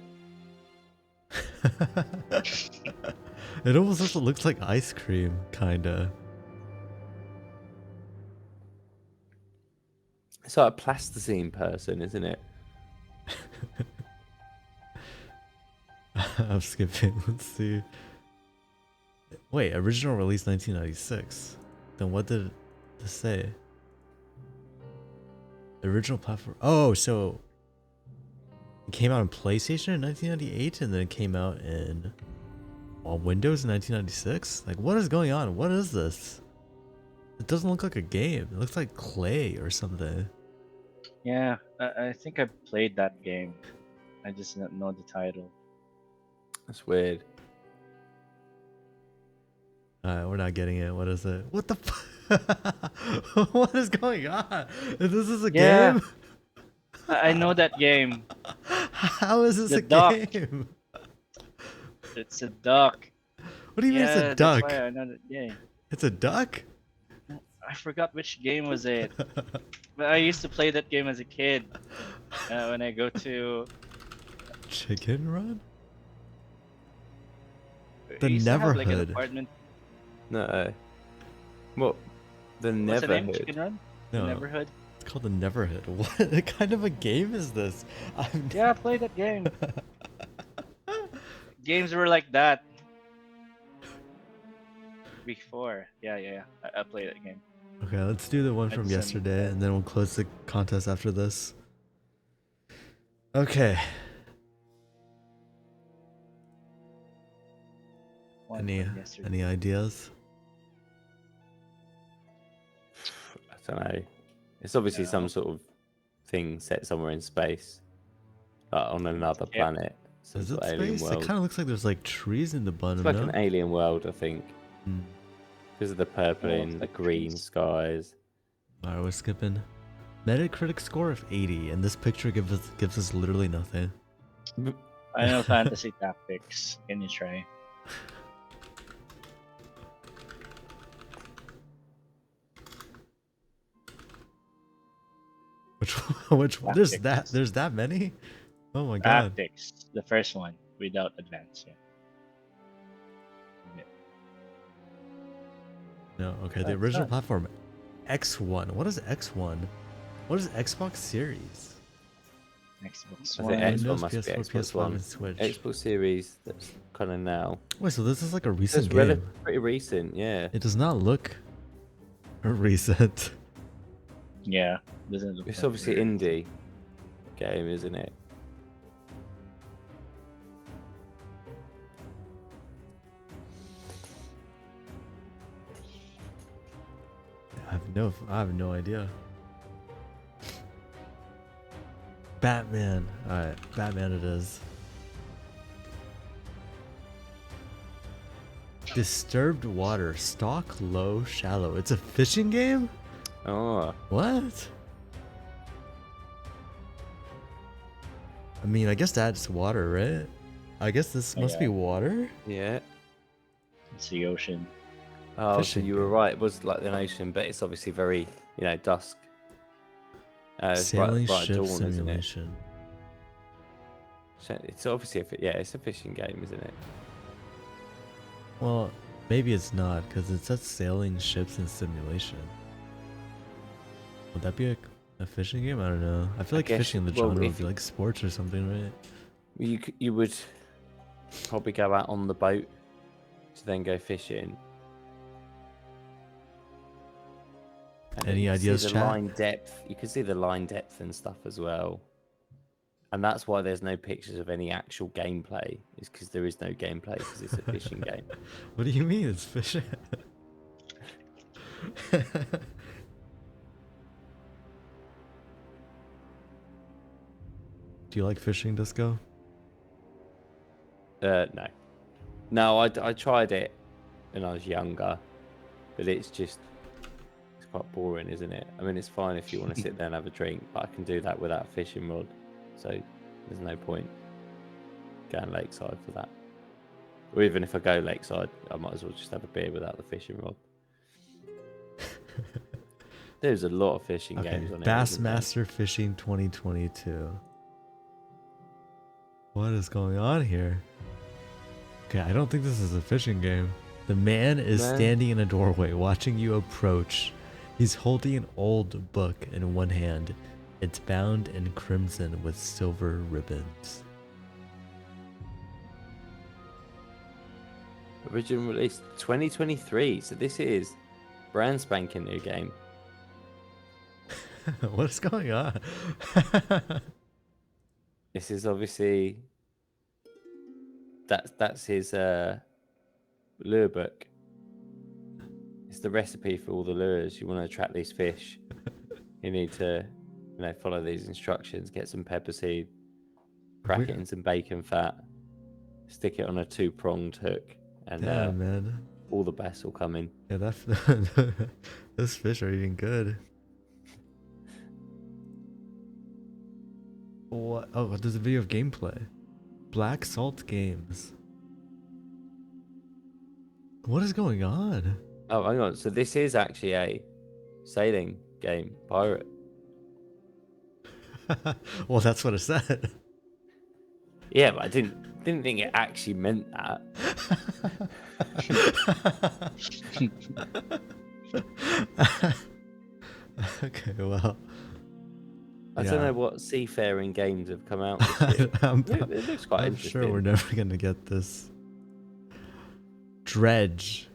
It almost also looks like ice cream, kinda. It's like a plasticine person, isn't it? I'm skipping. Let's see. Wait, original release 1996. Then what did this say? The original platform. Oh, so it came out on PlayStation in 1998, and then it came out on Windows in 1996. Like, what is going on? What is this? It doesn't look like a game. It looks like clay or something. Yeah, I think I played that game. I just don't know the title. That's weird. Alright, we're not getting it. What is it? What the what is going on? This is a Yeah. game? I know that game. How is this The a duck. game? It's a duck. What do you mean it's a That's duck? why I know that game. It's a duck? I forgot which game was it. But I used to play that game as a kid. When I go to... Chicken Run? I used to have, like, an Neverhood. apartment. No. What? The What's the name? Neverhood. Chicken Run? No. The Neverhood? It's called the Neverhood. What kind of a game is this? Yeah, I played that game. Games were like that. Before. Yeah. I played that game. Okay, let's do the one I from just yesterday, and then we'll close the contest after this. Okay. One Any from yesterday. any ideas? I don't know. It's obviously No. some sort of thing set somewhere in space, on another Yeah. planet. Some Is sort it of alien space? It world. kind of looks like there's like trees in the bottom. It's like no? an alien world, I think, Hmm. because of the purple Oh, and it's the like green trees. skies. Alright, we're skipping. Metacritic score of 80, and this picture gives us literally nothing. Final Fantasy Tactics. Can you try? Which one? Tactics. There's that many? Oh my god. Tactics. The first one without advance. Yeah. No, okay, the That's original not- platform X1. What is X1? What is Xbox Series? Xbox I One. think Xbox Windows, must be PS4, Xbox PS5, One. and Switch. Xbox Series, that's kind of now. Wait, so this is like a It's recent game. pretty recent, yeah. It does not look recent. Yeah. Doesn't look It's like obviously it. indie game, isn't it? I have no idea. Batman. Alright, Batman it is. Disturbed water. Stalk low, shallow. It's a fishing game? Oh, What? I mean, I guess that's water, right? I guess this Oh, must be yeah. water? yeah. It's the ocean. Oh, so Fishing you were game. right. It was like an ocean, but it's obviously very, dusk. It's Sailing bright ship dawn, isn't it? simulation. So it's obviously it's a fishing game, isn't it? Well, maybe it's not, because it says sailing ships and simulation. Would that be a fishing game? I don't know. I feel I like guess- fishing in the well, genre would if- be like sports or something, right? You would probably go out on the boat to then go fishing. And Any you can see ideas, the chat? line depth. You can see the line depth and stuff as well. And that's why there's no pictures of any actual gameplay. Is because there is no gameplay because it's a fishing game. What do you mean it's fishing? Do you like fishing, Disco? No, I tried it when I was younger, but it's quite boring, isn't it? I mean, it's fine if you want to sit there and have a drink, but I can do that without a fishing rod, so there's no point going lakeside for that. Or even if I go lakeside, I might as well just have a beer without the fishing rod. There's a lot of fishing games on it. Bassmaster Fishing 2022. What is going on here? Okay, I don't think this is a fishing game. The man is standing in a doorway watching you approach. He's holding an old book in one hand. It's bound in crimson with silver ribbons. Original release 2023. So this is brand spanking new game. What is going on? This is obviously that's his lure book. It's the recipe for all the lures. You want to attract these fish, you need to, follow these instructions. Get some pepper seed, crack it in some bacon fat, stick it on a 2-pronged hook, and man, all the best will come in. Yeah, that's those fish are eating good. What? Oh, there's a video of gameplay. Black Salt Games. What is going on? Oh, hang on. So this is actually a sailing game, pirate. Well, that's what it said. Yeah, but I didn't think it actually meant that. Okay, well. I don't know what seafaring games have come out this year. It looks quite interesting. I'm sure we're never going to get this. Dredge.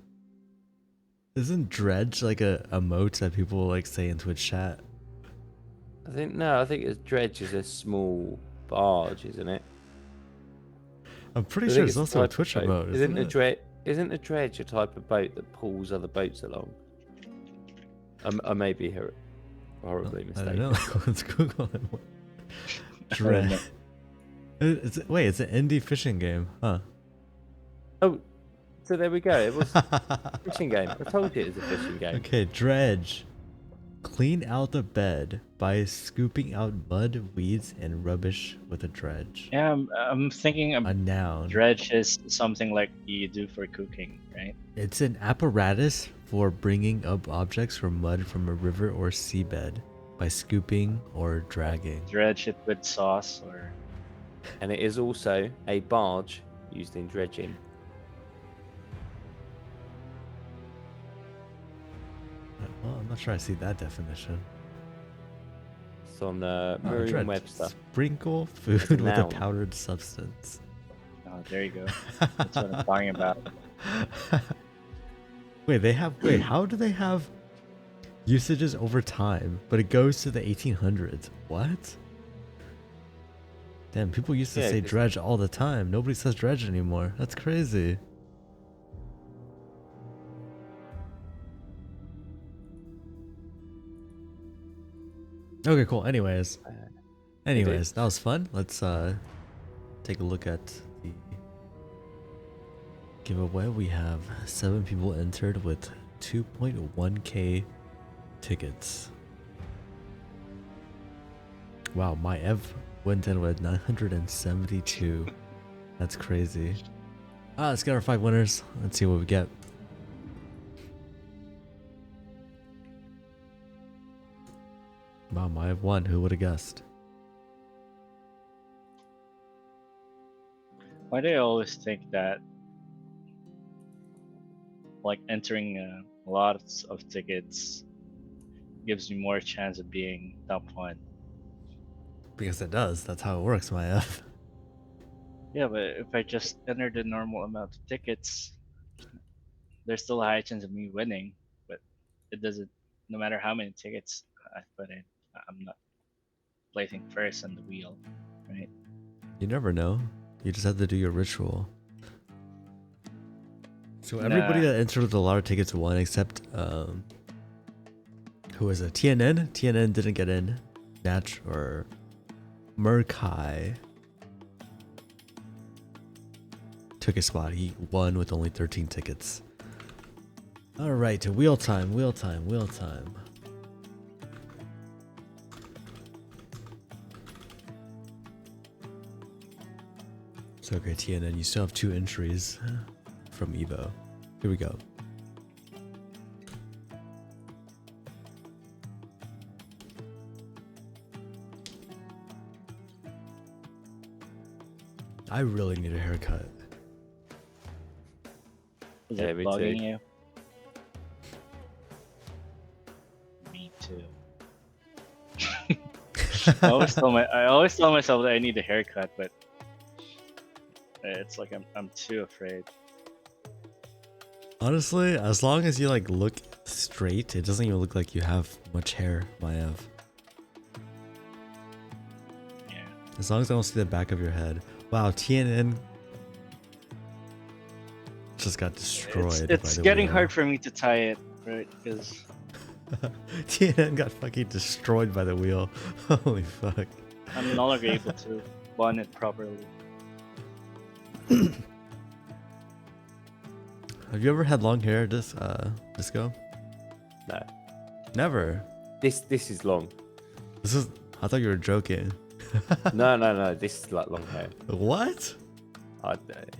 Isn't dredge like a emote that people like say in Twitch chat? I think it's dredge is a small barge, isn't it? I'm pretty sure it's also a Twitch emote, isn't it? Isn't a dredge a type of boat that pulls other boats along? I may be horribly mistaken. I don't know. Let's Google it. Dredge. Wait, it's an indie fishing game, huh? Oh, so there we go. It was a fishing game. I told you it was a fishing game. Okay, dredge. Clean out the bed by scooping out mud, weeds, and rubbish with a dredge. Yeah, I'm thinking a noun. Dredge is something like you do for cooking, right? It's an apparatus for bringing up objects from mud from a river or seabed by scooping or dragging. Dredge it with sauce or... And it is also a barge used in dredging. Well, I'm not sure I see that definition. It's on Merriam-Webster. Sprinkle food with a powdered substance. Oh, there you go. That's what I'm talking about. Wait, how do they have usages over time, but it goes to the 1800s? What? Damn, people used to say dredge all the time. Nobody says dredge anymore. That's crazy. Okay, cool. Anyways, that was fun. Let's take a look at the giveaway. We have 7 people entered with 2.1k tickets. Wow, Maiev went in with 972. That's crazy. Let's get our 5 winners. Let's see what we get. Wow, Maiev won. Who would have guessed? Why do I always think that like entering lots of tickets gives me more chance of being top 1? Because it does. That's how it works, Maiev. Yeah, but if I just enter the normal amount of tickets, there's still a high chance of me winning. But it doesn't, no matter how many tickets I put in, I'm not placing first on the wheel, right? You never know. You just have to do your ritual. So everybody that entered with a lot of tickets won, except who was it? TNN? TNN didn't get in. Natch or Murkai took a spot. He won with only 13 tickets. All right, to wheel time. It's okay, TNN. You still have 2 entries from Evo. Here we go. I really need a haircut. Is Yeah, it me bugging too. you? Me too. I always tell myself that I need a haircut, but it's like I'm too afraid. Honestly, as long as you like look straight, it doesn't even look like you have much hair, Maiev. Yeah. As long as I don't see the back of your head. Wow, TNN just got destroyed. It's by the getting wheel. hard for me to tie it, right? Because TNN got fucking destroyed by the wheel. Holy fuck. I'm no longer able to bond it properly. Have you ever had long hair, Disco? No. Never. This is long. This is. I thought you were joking. No. This is like long hair. What?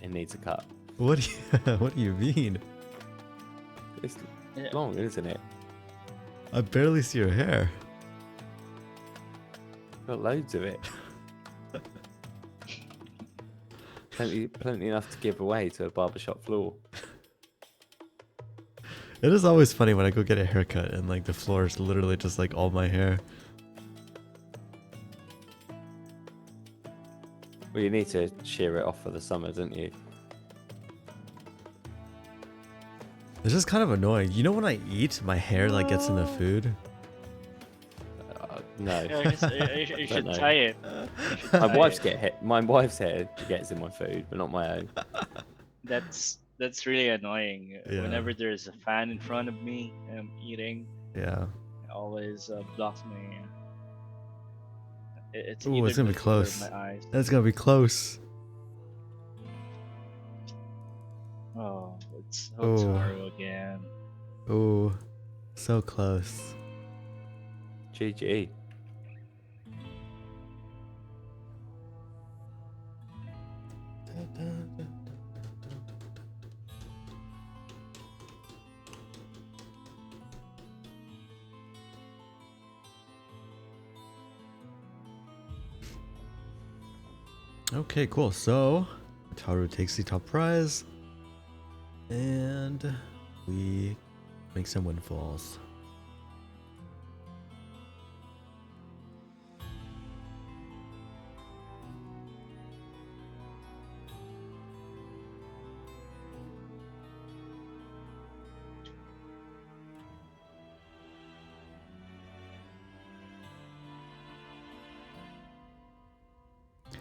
It needs a cut. What do you? What do you mean? It's Yeah. long, isn't it? I barely see your hair. Got loads of it. Plenty enough to give away to a barbershop floor. It is always funny when I go get a haircut and like the floor is literally just like all my hair. Well, you need to shear it off for the summer, don't you? It's just kind of annoying. You know when I eat, my hair like gets in the food. No. Yeah, I guess you should know. tie it. My wife's hair gets in my food, but not my own. That's really annoying. Yeah. Whenever there's a fan in front of me and I'm eating, Yeah. it always blocks me. It's Ooh, either it's gonna be the food or close. my eyes. That's gonna be close. Oh, it's Ooh. Hotaru again. Ooh, so close. GG. Okay, cool. So, Taru takes the top prize, and we make some windfalls.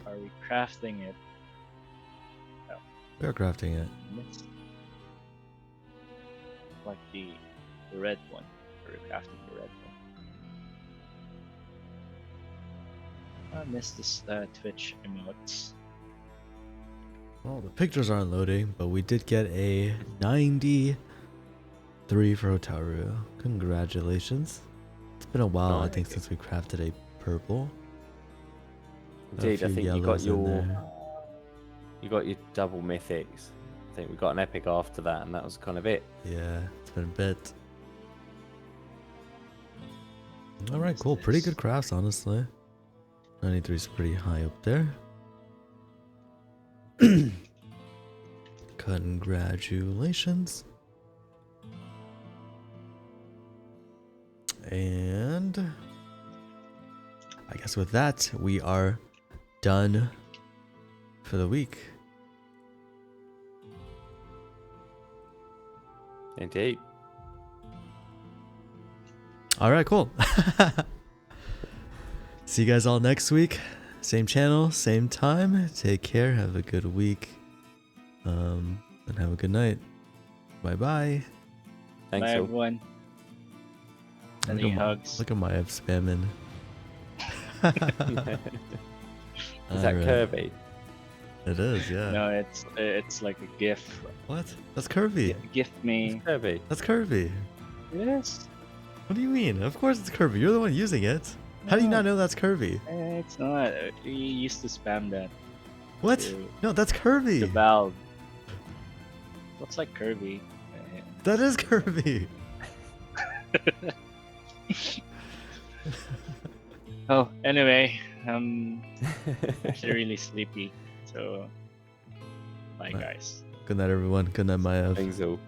Are we crafting it? We're crafting it. Missed. Like the red one. Are we crafting the red one? I missed this Twitch emotes. Well, the pictures aren't loading, but we did get a 93 for Hotaru. Congratulations. It's been a while, I think, since we crafted a purple. Indeed, I few think you got yellows in your there. double mythics. I think we got an epic after that, and that was kind of it. Yeah, it's been a bit. Alright, cool. Pretty good crafts, honestly. 93 is pretty high up there. Congratulations. And I guess with that, we are done for the week. Indeed. All right, cool. See you guys all next week. Same channel, same time. Take care. Have a good week. And have a good night. Bye-bye. Thanks, Bye, all. everyone. Sending hugs. Look at Maiev spamming. Is that Alright. Kirby? It is, yeah. No, it's like a GIF. What? That's Kirby. Gift me. It's Kirby. That's Kirby. Yes. What do you mean? Of course it's Kirby. You're the one using it. How do you not know that's Kirby? It's not. We used to spam that. What? to- No, that's to Kirby. Valve. Looks like Kirby. That is Kirby. Oh, anyway, actually really sleepy. So, bye Right. guys. Good night, everyone. Good night, Maiev. Thanks all.